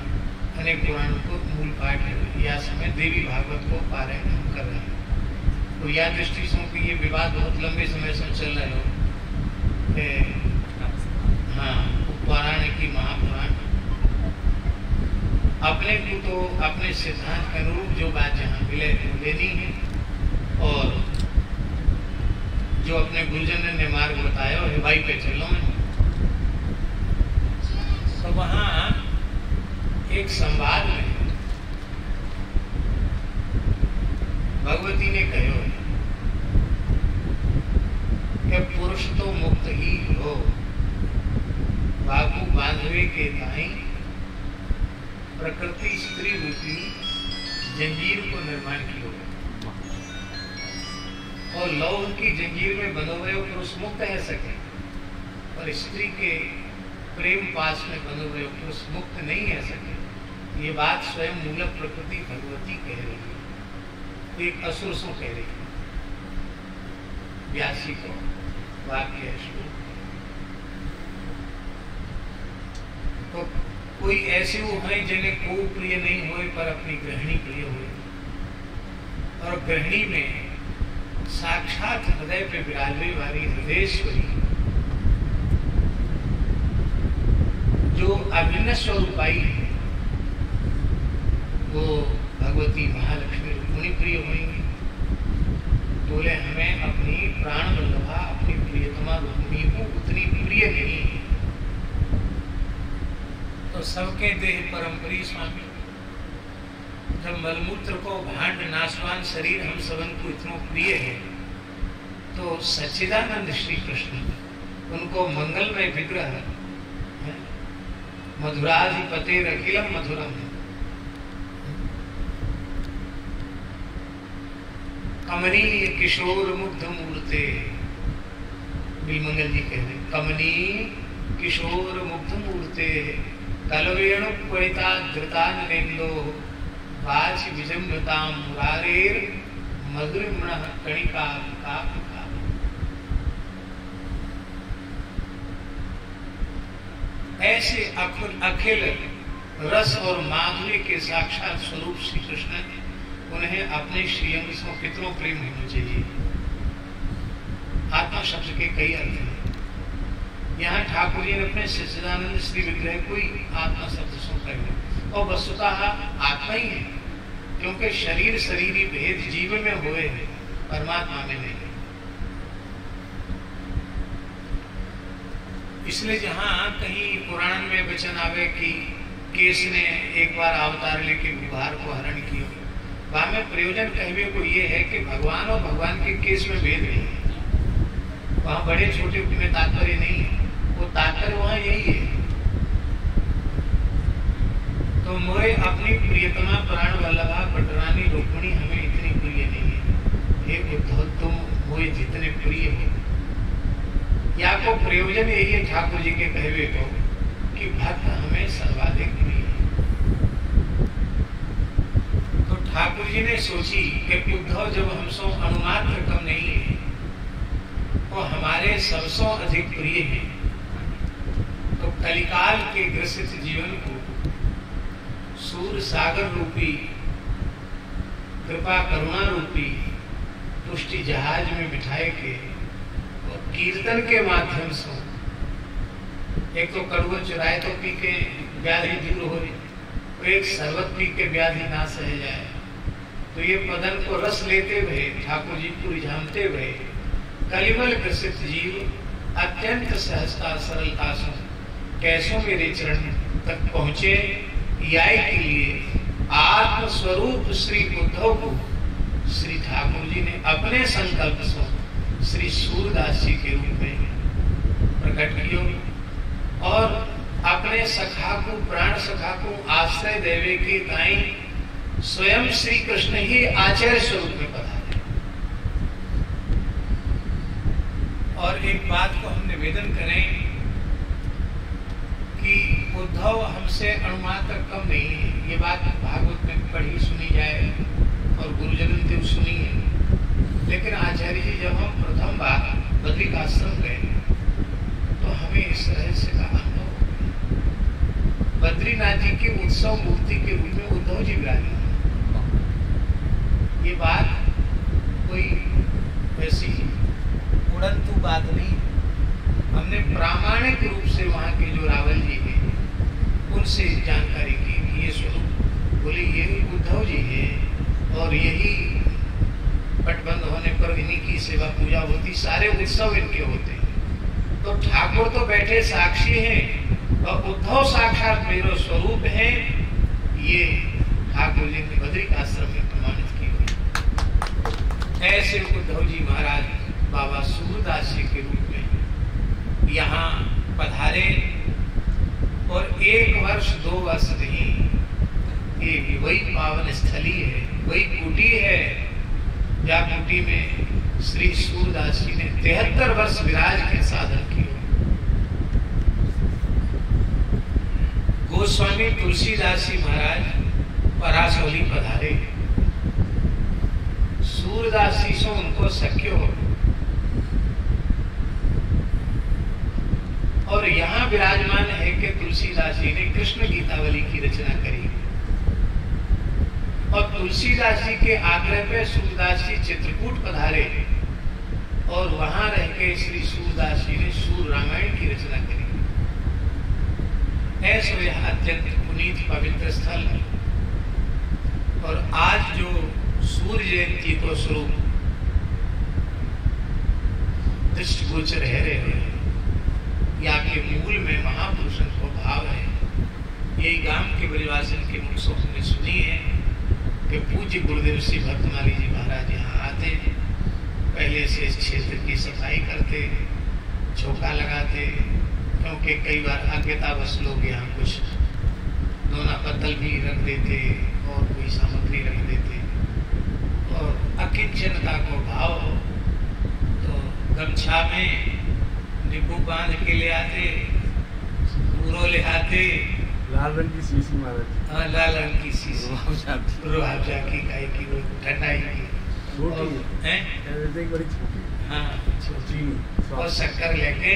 अनेक पुराणों को मूल पाठ है। या समय देवी भागवत को पारायण हम कर रहे हैं। तो या दृष्टि से कि ये विवाद बहुत लंबे समय से चल रहे हो, हाँ पुराण की महापुराण अपने को तो अपने सिद्धांत के अनुरूप जो बात जहाँ मिले लेनी है, और जो अपने गुरुजन ने मार्ग बताया है भाई पे चलो है। तो वहाँ एक संवाद में भगवती ने कहो कि पुरुष तो मुक्त ही हो, बाबू बांधवे के ताई प्रकृति स्त्री रूपी जंजीर को निर्माण किया, और लौह की जंजीर में बंधे हुए पुरुष मुक्त है सके, और स्त्री के प्रेम पास में बंधे हुए पुरुष मुक्त नहीं है सके। ये बात स्वयं मूल प्रकृति भगवती कह रही है, एक असुर सो कह रही है। व्यासी को वाक्य है श्लोक। तो कोई ऐसे वो है जिन्हें को प्रिय नहीं हुए पर अपनी गृहिणी प्रिय हुए, और गृहिणी में साक्षात हृदय पे विराजने वाली हृदयेश्वरी जो अभिन्न स्वरूपाई है, वो भगवती महालक्ष्मी रुक्मिणी प्रिय होंगी। बोले हमें अपनी प्राण वल्लभा, अपनी प्रियतमा रुक्मिणी को उतनी प्रिय नहीं है। तो सबके देह परम प्रिय स्वामी, जब मलमूत्र को भांड नाशवान शरीर हम सबन को इतना प्रिय है, तो सच्चिदानंद श्री कृष्ण उनको मंगलमय विग्रह मधुराधिपते अखिलम मधुरम, कमनीय किशोर मुग्ध मूर्ते, बिलमंगल जी कह रहे कमनीय किशोर मुग्ध मूर्ते, कलवेणु क्वैता धृता नरेंदो, वाच विजंभताम मुरारेर मधुरिमण कणिका काप। ऐसे अखिल रस और माधुर्य के साक्षात स्वरूप श्री कृष्ण, उन्हें अपने श्रीअंग से कितना प्रेम होना चाहिए। आत्मा शब्द के कई अर्थ हैं। यहाँ ठाकुर जी ने अपने सच्चिदानंद श्री विग्रह को ही आत्मा शब्द से कहे, और वस्तुतः आत्मा ही है, क्योंकि शरीर शरीरी भेद जीव में हुए हैं, परमात्मा में नहीं। इसलिए जहाँ कहीं पुराण में वचन आवे कि केस ने एक बार अवतार लेके विभार को हरण किया, वहां में प्रयोजन कहवे को ये है कि भगवान और भगवान के केस में भेद नहीं है। वहां बड़े छोटे में तात्पर्य नहीं है, वो तात्पर्य वहां यही है। तो मोए अपनी प्रियतमा प्राण वल्लभा पटरानी रुक्मिणी हमें इतनी प्रिय नहीं है। हे उद्धव, तुम मोए जितने प्रिय हो, या को प्रयोजन यही है ठाकुर जी के कहवे को कि भक्त हमें सर्वाधिक प्रिय है। तो ठाकुर जी ने सोची कि उद्धव जब हमसो अनुमात्र कम नहीं है, वो हमारे सबसों अधिक प्रिय है, तो कलिकाल के ग्रसित जीवन को सूर सागर रूपी कृपा करुणा रूपी पुष्टि जहाज में बिठाए के और कीर्तन के माध्यम से एक तो कड़वा चुराए तो पी के व्याधि दूर हो, तो एक शरबत पी के व्याधि ना सह जाए। तो ये पदन को रस लेते हुए ठाकुर जी को रिझामते हुए कलिमल ग्रसित जीव अत्यंत सहजता सरलता से कैसों मेरे चरण तक पहुंचे। याय के लिए आत्म स्वरूप श्री उद्धव को श्री ठाकुर जी ने अपने संकल्प से श्री सूरदास जी के रूप में प्रकट किया और अपने सखा को प्राण सखा को आश्रय देवे के दाई स्वयं श्री कृष्ण ही आचार्य स्वरूप में पधारे। और एक बात को हम निवेदन करें कि उद्धव हमसे अणुमात्र कम नहीं है। ये बात भागवत में पढ़ी सुनी जाए और गुरुजन देव सुनी है, लेकिन आचार्य जी जब हम प्रथम बार बद्रिकाश्रम गए तो हमें इस रहस्य का अनुभव हो। बद्रीनाथ जी के उत्सव मूर्ति के रूप में उद्धव जी विराजमान। ये बात कोई ऐसी उड़नतू बात नहीं, हमने प्रामाणिक रूप से वहां के जो रावल जी हैं उनसे जानकारी की कि ये स्वरूप बोले ये उद्धव जी है और यही पटबंद होने पर इन्हीं की सेवा पूजा होती, सारे उत्सव इनके होते हैं। तो ठाकुर तो बैठे साक्षी हैं और उद्धव साक्षात मेरा स्वरूप है, ये ठाकुर जी ने बद्रिकाश्रम में प्रमाणित की। ऐसे उद्धव जी महाराज बाबा सूरदास जी के रूप में यहाँ पधारे और 1 वर्ष 2 वर्ष नहीं, ये वही पावन स्थली है, वही कुटी है, या कुटी में श्री सूरदास जी ने 73 वर्ष विराज के साधन किए। गोस्वामी तुलसीदास जी महाराज परासौली पधारे, सूरदास जी से उनको सख्य हो और यहाँ विराजमान है कि तुलसीदास जी ने कृष्ण गीतावली की रचना करी और तुलसीदास जी के आग्रह पे सूरदास जी चित्रकूट पधारे और वहां रह के श्री सूरदास जी ने सूर रामायण की रचना करी। ऐसा यह अत्यंत पुनीत पवित्र स्थल है। और आज जो सूर्य जयंती को स्वरूप दृष्टिगोचर रह रहे हैं, या के मूल में महापुरुषों को भाव है। यही गांव के परिवासन के मुख से हमने सुनी है कि पूज्य गुरुदेव श्री भक्तमाली जी महाराज यहाँ आते, पहले से इस क्षेत्र की सफाई करते, चौका लगाते, क्योंकि कई बार अज्ञतावश लोग यहाँ कुछ दोना पत्तल भी रख देते और कोई सामग्री रख देते और अकिंचनता को भाव हो तो गमछा में नींबू बांध के ले आते, पूरो ले आते, लाल रंग की शीशी महाराज। हाँ, लाल रंग की शीशी, रुआवजा की गाय की, वो ठंडाई की बड़ी छोटी, हाँ छोटी, और शक्कर लेके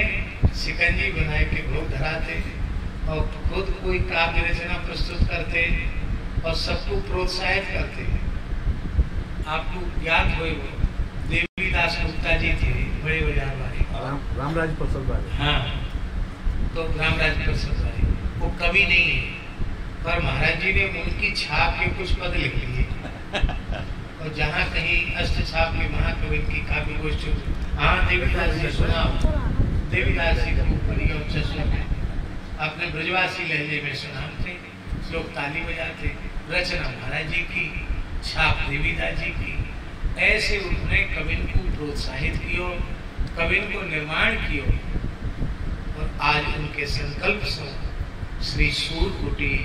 शिकंजी बनाए के भोग धराते और खुद कोई काव्य रचना प्रस्तुत करते और सबको प्रोत्साहित करते। आपको याद हो देवीदास गुप्ता जी थे, बड़े बाजार वाले, रामराज प्रसाद वाले। हाँ, तो रामराज प्रसाद वाले वो कवि नहीं है, पर महाराज जी ने उनकी छाप के कुछ पद लिख लिए और जहाँ कहीं अष्ट छाप के महाकवि की काव्य गोष्ठी, हाँ देवीदास जी सुना, देवीदास जी को बड़ी अपने ब्रजवासी लहजे में सुनाते, लोग ताली बजाते, रचना महाराज जी की, छाप देवीदास जी की। ऐसे उन्होंने कवि को प्रोत्साहित किया, कविन को निर्माण कियो और आज उनके संकल्प से श्री सूरकुटी,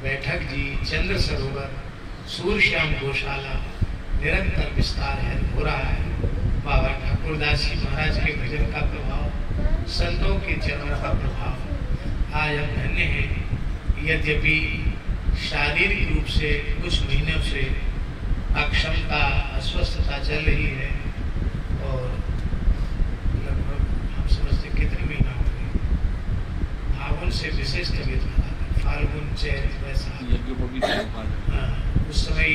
बैठक जी, चंद्र सरोवर, सूर्यश्याम गौशाला निरंतर विस्तार है, हो रहा है। बाबा ठाकुरदास जी महाराज के भजन का प्रभाव, संतों के चरणों का प्रभाव आज हम धन्य हैं। यद्यपि शारीरिक रूप से कुछ महीनों से अक्षमता, अस्वस्थता चल रही है और लगभग हम समझते कितने महीना हो गए, फागुन से विशेष तबीयत खराब है, फाल्गुन चैत वैसा उस समय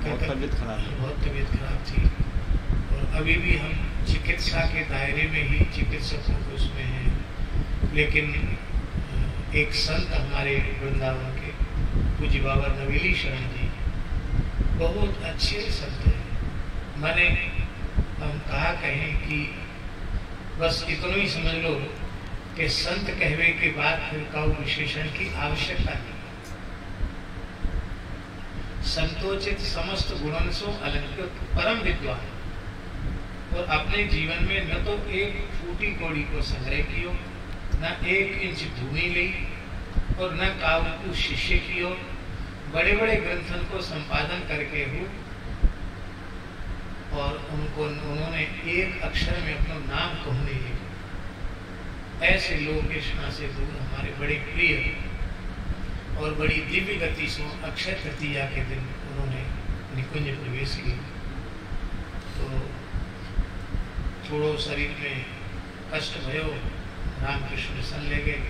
बहुत तबीयत खराब थी। और अभी भी हम चिकित्सा के दायरे में ही चिकित्सकों के उसमें हैं, लेकिन एक संत हमारे वृंदावन के पूज्य बाबा नवेली शरण जी बहुत अच्छे संत हैं। मैंने हम कहा कहें कि बस इतना ही समझ लो कि संत कहवे के बाद फिर का विशेषण की आवश्यकता नहीं। संतोचित समस्त गुणन सो अलंकृत परम विद्वान, और अपने जीवन में न तो एक फूटी कौड़ी को संग्रह कियो, न 1 इंच भूमि ली, और न काव्य शिष्य कियो, बड़े बड़े ग्रंथन को संपादन करके हूँ, और उन्होंने एक अक्षर में अपना नाम कहने लिखा। ऐसे लोग इस से दूर हमारे बड़े प्रिय और बड़ी दिव्य गति से अक्षय तृतीया के दिन उन्होंने निकुंज प्रवेश किया। तो थोड़ो शरीर में कष्ट भयो, रामकृष्ण सन ले गए।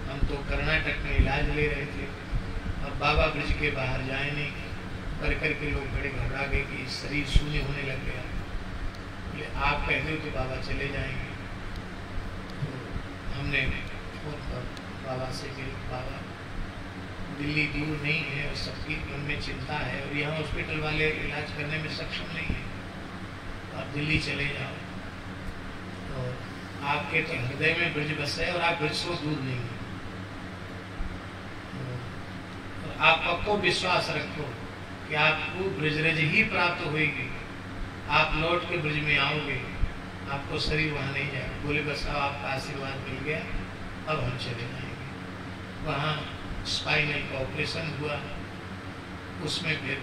हम तो कर्नाटक में इलाज ले रहे थे, अब बाबा ब्रिज के बाहर जाए नहीं, कर के लोग बड़े घबरा गए कि शरीर शून्य होने लग गया। बोले आप कहते हो तो बाबा चले जाएंगे। तो हमने फोन पर बाबा से कही, बाबा दिल्ली दूर नहीं है और सबकी मन में चिंता है और यहाँ हॉस्पिटल वाले इलाज करने में सक्षम नहीं है, आप दिल्ली चले जाओ। और आपके तो हृदय में ब्रज बस है और आप ब्रज से दूर नहीं है, और आप पक्को विश्वास रखो कि आपको ब्रजरज ही प्राप्त होगी। आप लौट के ब्रज में आओगे, आपको शरीर वहाँ नहीं जाएगा। बोले बस अब आपका आशीर्वाद मिल गया, अब हम चले जाएंगे। वहाँ स्पाइनल का ऑपरेशन हुआ, उसमें फिर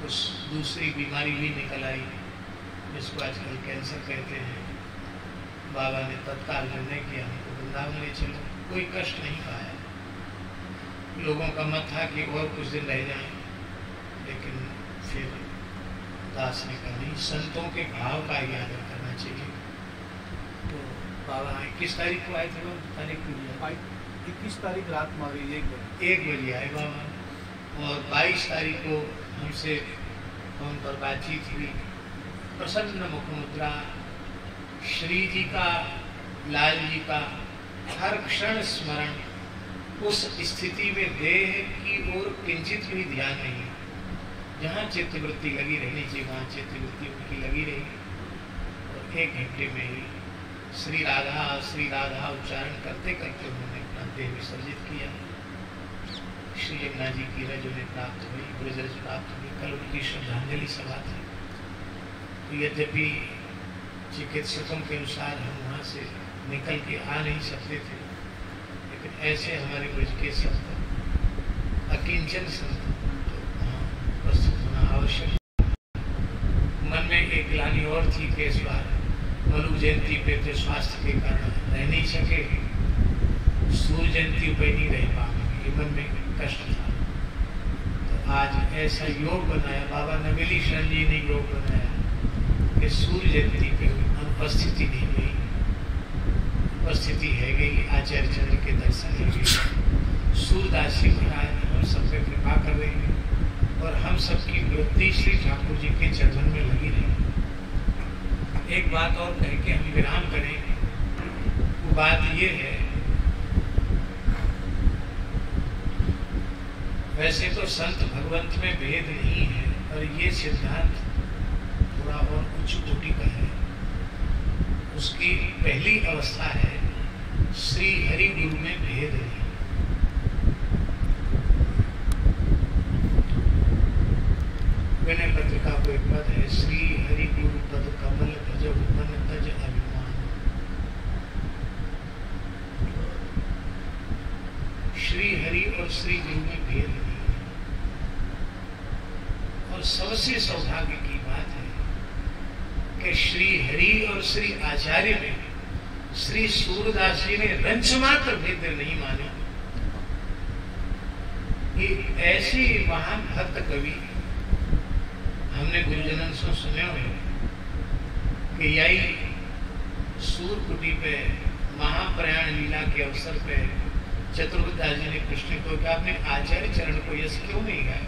उस दूसरी बीमारी भी निकल आई जिसको आजकल कैंसर कहते हैं। बाबा ने तत्काल निर्णय किया हमको वृंदावन ले चलो, कोई कष्ट नहीं पाया। लोगों का मत था कि और कुछ दिन रह जाएं, लेकिन फिर दास ने कहा नहीं, संतों के भाव का ही आदर करना चाहिए। तो बाबा 21 तारीख को आए थे, वो तारीख को 21 तारीख रात में 1 बजे आए बाबा, और 22 तारीख को हमसे फोन पर बातचीत हुई। प्रसन्न मुखमुद्रा, श्री जी का, लाल जी का हर क्षण स्मरण, उस स्थिति में देह की ओर किंचित भी ध्यान नहीं है। जहाँ चित्तवृत्ति लगी रहनी चाहिए वहाँ चित्तवृत्ति उनकी लगी रही, और 1 घंटे में ही श्री राधा उच्चारण करते करते उन्होंने अपना देह विसर्जित किया। श्री यमुना जी की रज उन्हें प्राप्त हुई, ब्रजरज प्राप्त हुई। कल उनकी श्रद्धांजलि सभा थी। तो यद्यपि चिकित्सकों के अनुसार हम वहाँ से निकल के आ नहीं सकते थे, लेकिन ऐसे हमारे ब्रज के संत, अकिंचन संत, तो वहाँ उपस्थित होना आवश्यक। मन में एक ग्लानि और थी कि इस बार मनु जयंती पे तो स्वास्थ्य के कारण रह नहीं सके, सूर्य जयंती पे नहीं रह पाएंगे, ये मन में कष्ट था। तो आज ऐसा योग बनाया, बाबा नवेली शरण जी ने योग बनाया कि सूर्य जयंती पे अनुपस्थिति नहीं गई, उपस्थिति है गई। आचार्य चंद्र के दर्शन है गई। सूरदास जी महाराज हम सब पे कृपा कर रहे हैं, और हम सबकी वृत्ति श्री ठाकुर जी के चरण में लगी रही। एक बात और कह के हम विराम करें, वो बात ये है, वैसे तो संत भगवंत में भेद नहीं है, और ये सिद्धांत थोड़ा और उच्च कोटि का है। उसकी पहली अवस्था है श्री हरि गुरु में भेद नहीं। विनय पत्रिका को एक पद है, श्री हरि गुरु पद कमल भज मन तज अभिमान। श्री गुरु में भेद नहीं है। और सबसे सौभाग्य की बात है कि श्री हरि और श्री आचार्य में श्री सूरदास जी ने रंच मात्र भेद नहीं माने। एक ऐसी महान भक्त कवि हमने गुरुजनन से सुने हुए कि यही सूरकुटी पे महाप्रयाण लीला के अवसर पे चतुर्दास जी ने कृष्ण को कहा आपने आचार्य चरण को यश क्यों नहीं गाया?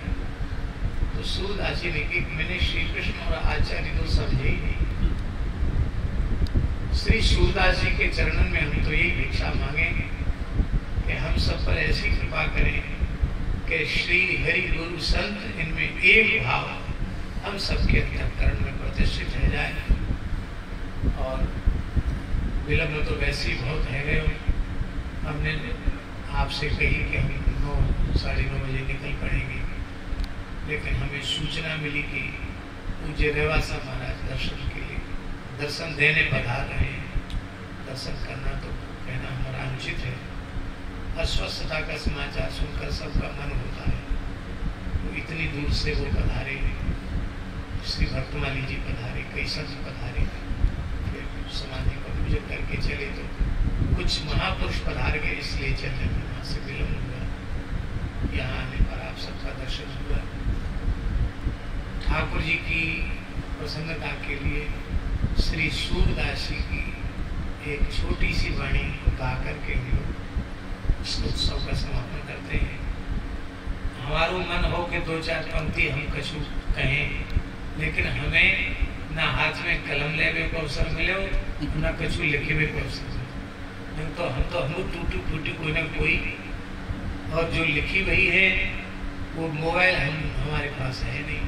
तो सूरदास जी ने कि मैंने श्री कृष्ण और आचार्य तो समझे ही नहीं। श्री सूरदास जी के चरणन में हम तो यही भिक्षा मांगे कि हम सब पर ऐसी कृपा करें कि श्री हरि गुरु संत इनमें एक भाव हम सबके अंतःकरण में प्रतिष्ठित रह जाए। और विलंब तो वैसे ही बहुत है गए हो। हमने आपसे कही कि हम 9 साढ़े 9 बजे निकल पड़ेंगे, लेकिन हमें सूचना मिली कि पूज्य रेवासा महाराज दर्शन देने पधार रहे हैं। दर्शन करना तो कहना हमारा अनुचित है। अस्वस्थता का समाचार सुनकर सबका मन होता है। तो इतनी दूर से वो पधारे, श्री भक्तमाली जी पधारे, कई संत पधारे, फिर समाधि का पूजन करके चले। तो कुछ महापुरुष पधार गए, इसलिए चलने में वहां से विलंब हुआ। यहाँ आने पर आप सबका दर्शन हुआ। ठाकुर जी की प्रसन्नता के लिए श्री सूरदास जी की एक छोटी सी वाणी गा करके हम लोग इस उत्सव का समापन करते हैं। हमारो मन हो कि 2-4 पंक्ति हम कछु कहें, लेकिन हमें ना हाथ में कलम लेवे को अवसर मिले, ना कछु लिखे को अवसर मिले। तो हम टूटी फूटी कोई ना कोई, और जो लिखी वही है वो मोबाइल हमारे पास है नहीं,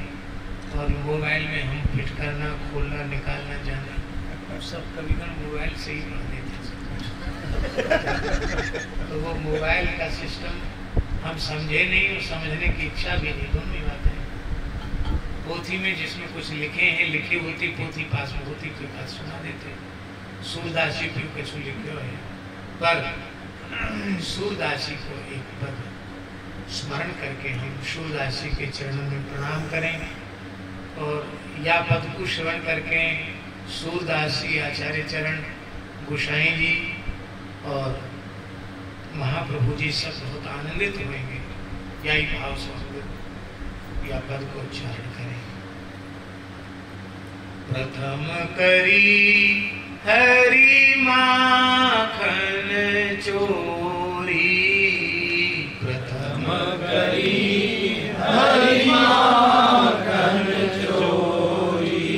और मोबाइल में हम फिट करना, खोलना, निकालना जाना सब कभी-कभी मोबाइल से ही पढ़ देते। तो वो मोबाइल का सिस्टम हम समझे नहीं और समझने की इच्छा भी नहीं, दोनों ही बातें हैं। पोथी में जिसमें कुछ लिखे हैं, लिखी होती पोथी पास में होती कोई बात सुना देते। सूरदास जी क्यों कुछ लिखे हुए हैं, पर सूरदास जी को एक पद स्मरण करके हम सूरदास जी के चरणों में प्रणाम करें, और या पद को श्रवण करके सूरदास जी, आचार्य चरण, गोसाई जी और महाप्रभु जी सब बहुत आनंदित होंगे। यही भाव से या पद को उच्चारण करें। प्रथम करी हरि माखन चोरी, प्रथम करी हरि माखन चोरी,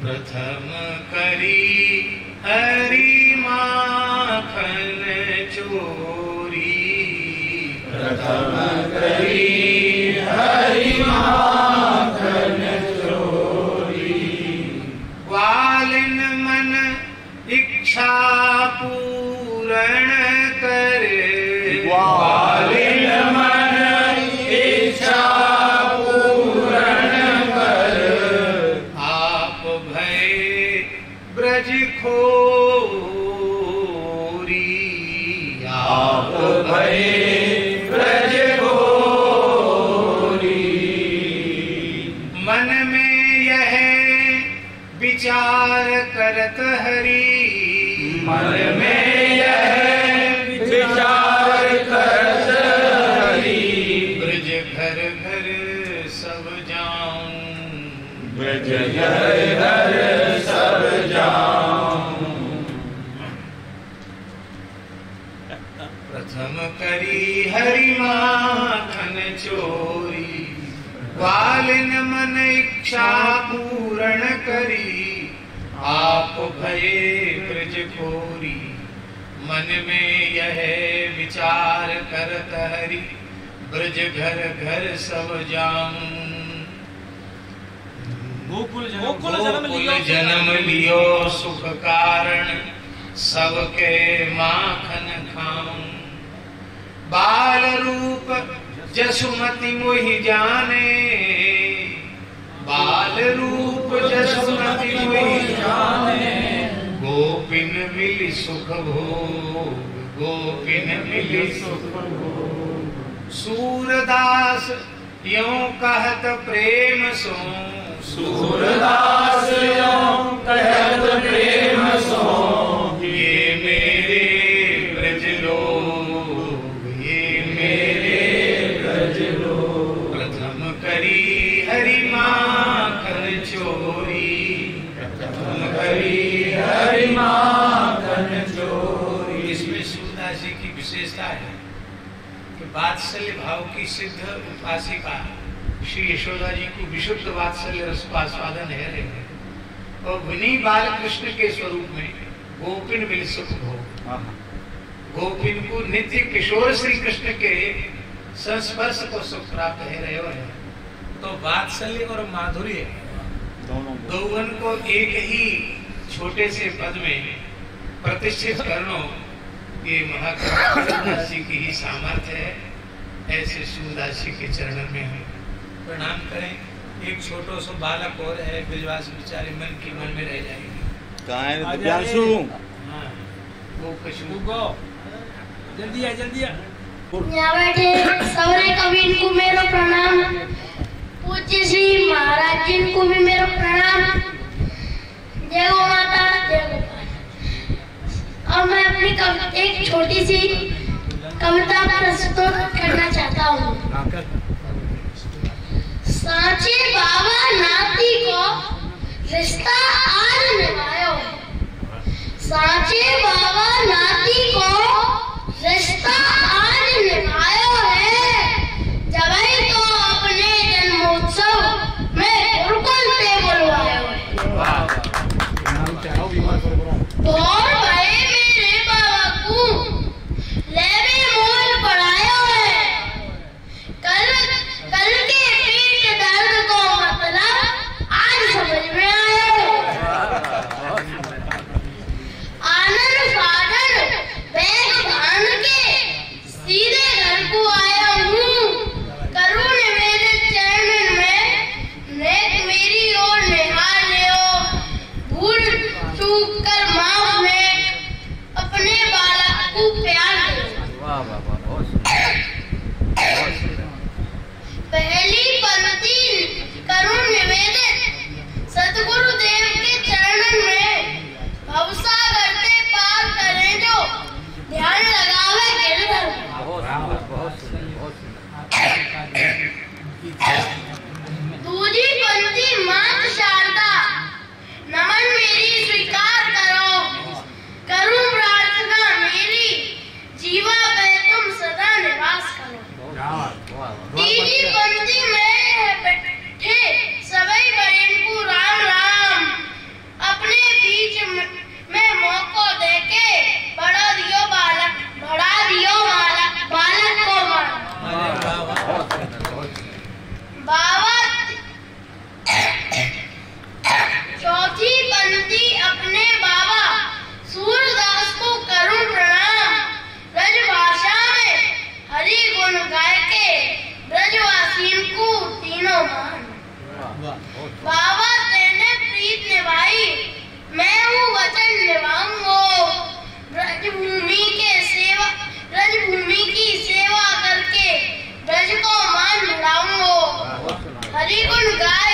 प्रथम करी हरि माखन चोरी, प्रथम करी हरि माखन चोरी, ग्वालिन मन इच्छा पूर्ण करे, ग्वालिन मन इच्छा पूर्ण कर, आप भय ब्रज खोरी, आप भय ब्रज खोरी, मन में यह विचार करत हरि, मन में यह विचार करत हरि, ब्रज घर घर सब जाऊं, ब्रज घर घर सब जाऊं, प्रथम करी हरि माखन चोरी, ग्वालिन मन इच्छा पूर्ण करी, आप भये ब्रज खोरी, मन में यह विचार करत हरि, ब्रज घर घर सब जाऊं, गोकुल जन्म लियो सुख कारण, सबके माखन खाऊं, बाल रूप जसुमति मोहि जाने, बाल रूप जसुमति मोहि जाने, गोपिन मिली सुख भोग, गोपिन मिली सुख भोग, सूरदास यों कहत प्रेम सो, सूरदास यों कहत प्रेम सो, ये मेरे ब्रज लोग, ये मेरे ब्रज लोग। प्रथम करी हरि माखन चोरी, प्रथम करी हरि माखन चोरी। इसमें सूरदास जी की विशेषता है कि वात्सल्य भाव की सिद्ध उपासिका श्री यशोदा जी को विशुद्ध वात्सल्य रस का आस्वादन है रहे हैं और विनी बाल कृष्ण के स्वरूप में गोपिन मिल सुख भोग। गोपिन को नित्य किशोर श्री कृष्ण के संस्पर्श को सुख प्राप्त है रहे हो। तो वात्सल्य और माधुर्य दोवन को एक ही छोटे से पद में प्रतिष्ठित करना ये महाकाल जी की ही सामर्थ्य है। ऐसे सूरदास जी के चरणों में हम प्रणाम करें। एक छोटो सो बालक और है, ब्रजवासी बेचारे मन की मन में रह जाएंगे। कहाँ है दिव्यांशु? हाँ, वो कशु जल्दी आ जल्दी आ। यहाँ बैठे सवरे कवि को मेरा प्रणाम, पूज्य श्री महाराज जी को भी मेरा प्रणाम। जय गो माता, जय गोपाल। और मैं अपनी एक छोटी सी कविता प्रस्तुत करना चाहता हूँ। साचे बाबा नाती को रिश्ता आज निभायो है, साचे बाबा नाती को रिश्ता आज निभायो है। जब तो अपने जन्मोत्सव में गुरुकुल से बुलवायो है। और भाई मेरे बाबा को लेवे मोल पढ़ायो है। कल के पेट दर्द को मतलब आज समझ में आया है। आनंद फादर बैग बांध के सीधे घर को आया हूँ। करूँ मेरे चरण में नेक मेरी ओर निहार लियो। भूल चूक कर माफ में अपने बालक को प्यार दो। पहली पंक्ति करूं निवेदन सतगुरु देव के चरणन में। भवसागर से पार करें जो ध्यान लगावे गिरधर। दूसरी पंक्ति मात शारदा नमन मेरी स्वीकार करो। करूं प्रार्थना मेरी जीवा पे तुम सदा निवास करो। तीसरी पंक्ति में बैठे सभी बड़े को राम राम। अपने बीच में मौको देके बढ़ा दियो बालक को बाबा। चौथी पंक्ति अपने बाबा सूरदास को करूं प्रणाम। ब्रज भाषा में हरि गुण गाय के ब्रजवासियों को तीनों मान। बाबा तेने प्रीत निभाई, मैं हूँ वचन निभाऊंगा। ब्रजभूमि की सेवा करके ब्रज को मान बढ़ाऊंगा। हरि गुण गाय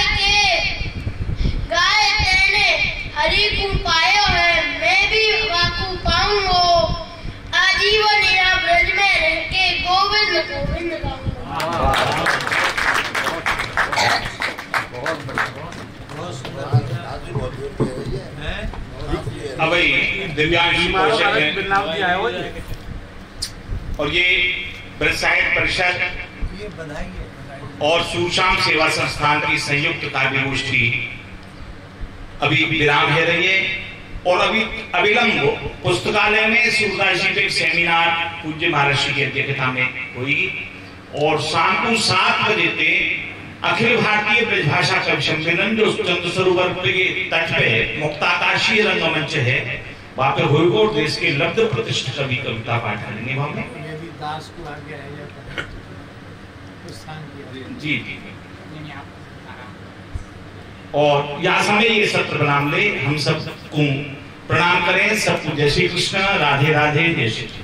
तेने हरि को पायो है, मैं भी वाकू पाऊंगा। आजीवन यहाँ ब्रज में रह के गोविंद गोविंद गाऊंगा। अब दिव्यांशु कौशल है और ये ब्रज साहित्य परिषद और सूरश्याम सेवा संस्थान की संयुक्त कार्य गोष्ठी अभी विराम है रही है। और अभी अविलंब पुस्तकालय में सूरदास जी के सेमिनार पूज्य महर्षि की अध्यक्षता में होगी और शाम को 7 बजे से अखिल भारतीय ब्रजभाषा कवि सम्मेलन जो चंद्र सरोवर के तट पे मुक्ताकाशीय रंगमंच है वहां पे होगा और देश के लब्ध प्रतिष्ठित कवि कविता पाठ करेंगे वहां में। जी जी और यहाँ समय ये सत्र प्रणाम ले हम सब को प्रणाम करें। सबको जय श्री कृष्ण, राधे राधे, जय श्री कृष्ण।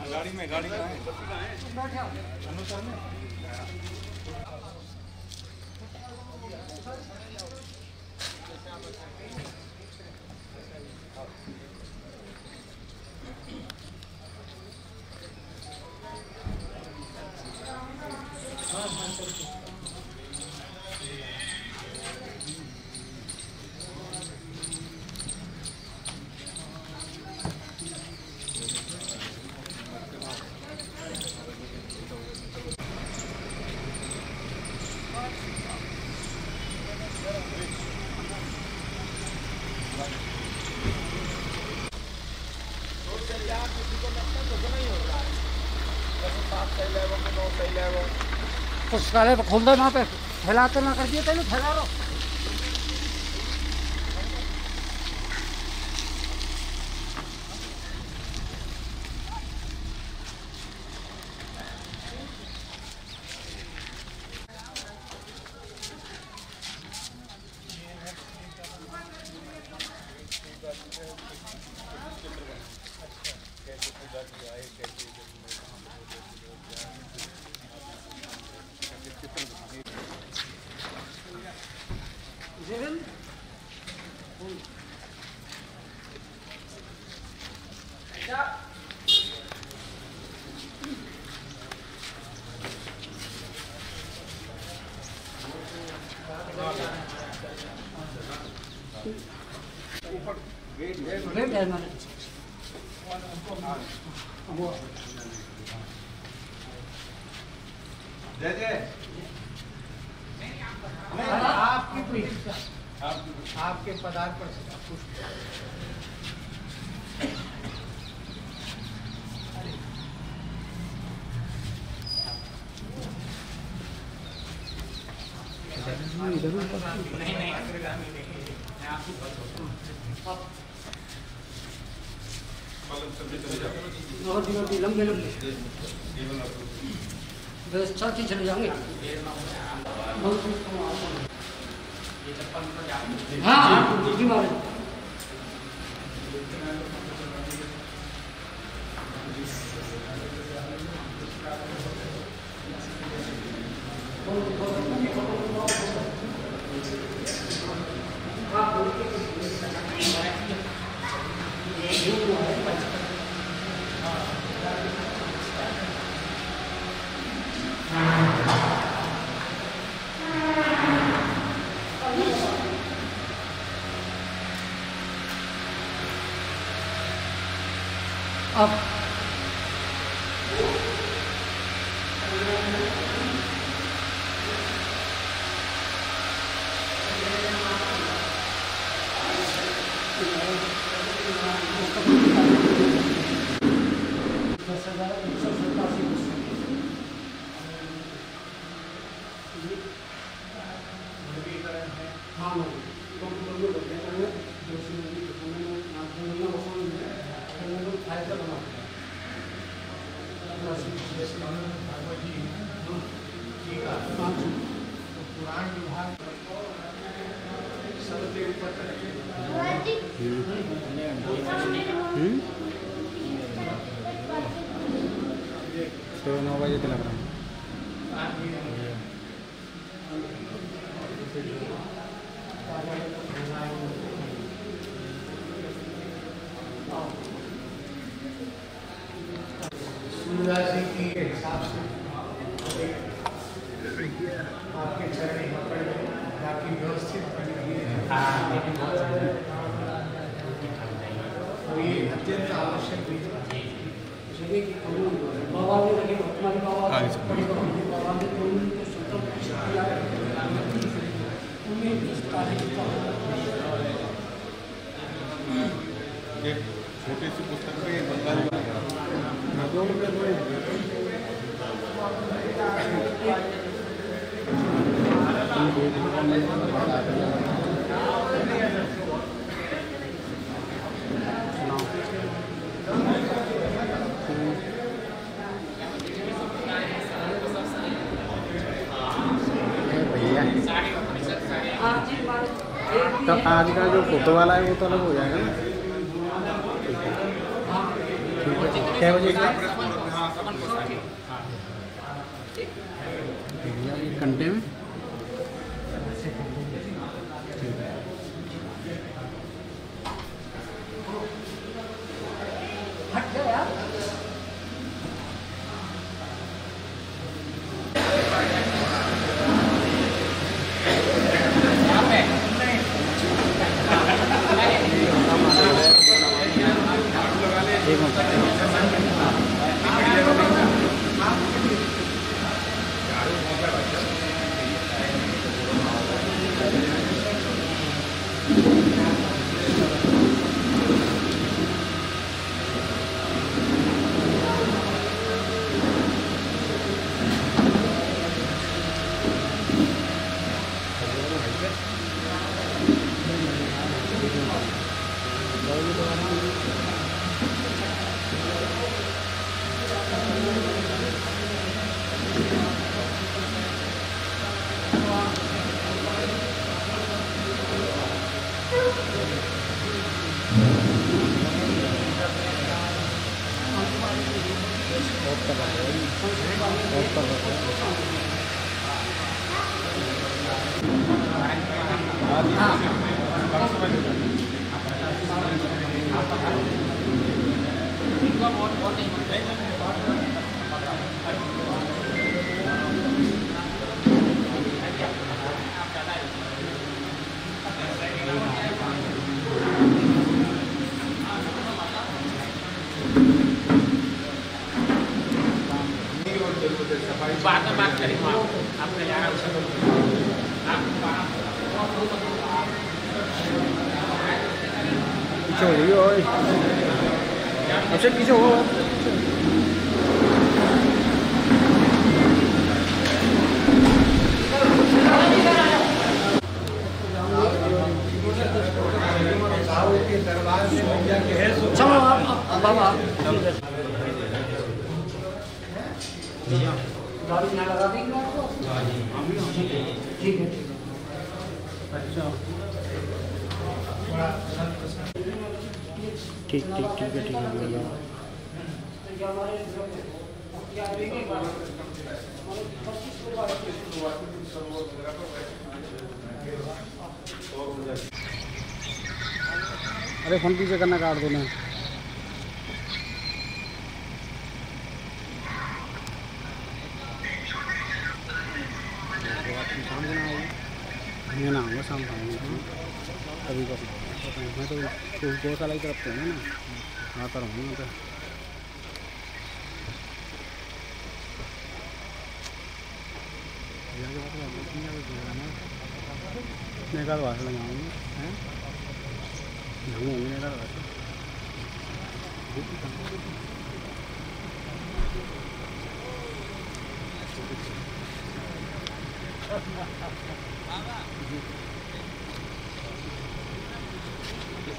गाड़ी में अनुसार में पुस्तकालय तो खोल दो वहाँ पे फैलाते ना कर दिए तेने फैला रहा आपके पदार्पण से लंबे लंबे व्यवस्था से चले जाएंगे। हाँ अब तो 9 बजे तक लग रहा है। सूर्यराशि के हिसाब से आपके चरण यहाँ पर बाकी व्यवस्थित ये अत्यंत आवश्यक भी छोटी सी पुस्तक में बंगाली तो आज का जो फोटो वाला है वो तो अलग हो जाएगा ना। क्या बजे घंटे में बात करेंगे आपने यार पीछे हो जाइए अच्छा पीछे हो चलो आप बाबा गाड़ी यहाँ लगा देंगे आपको ठीक है अच्छा ठीक है अरे फोन पीछे करना काट दो ना मैं ना आऊँगा शाम को कभी कभी मैं तो गौशाला की तरफ से हूँ ना आता रहूँगा मैं तो मैं का वास लगाऊँगा हैं मैं का वास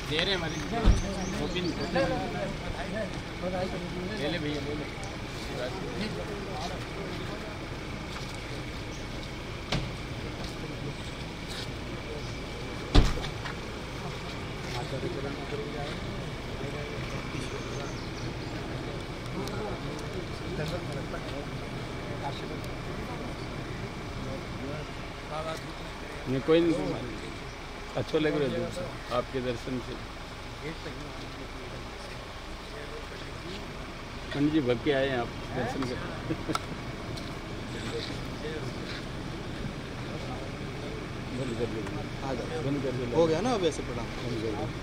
दे रहे हमारी ले ले भैया ले ले नहीं कोई नहीं अच्छा लग रहा है आपके दर्शन से पंडित जी भग के आए हैं आप दर्शन करते बंद कर दो हो गया ना अब ऐसे प्रणाम बंद कर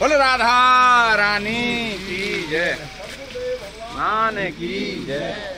बोल राधा रानी की जय, नान की जय।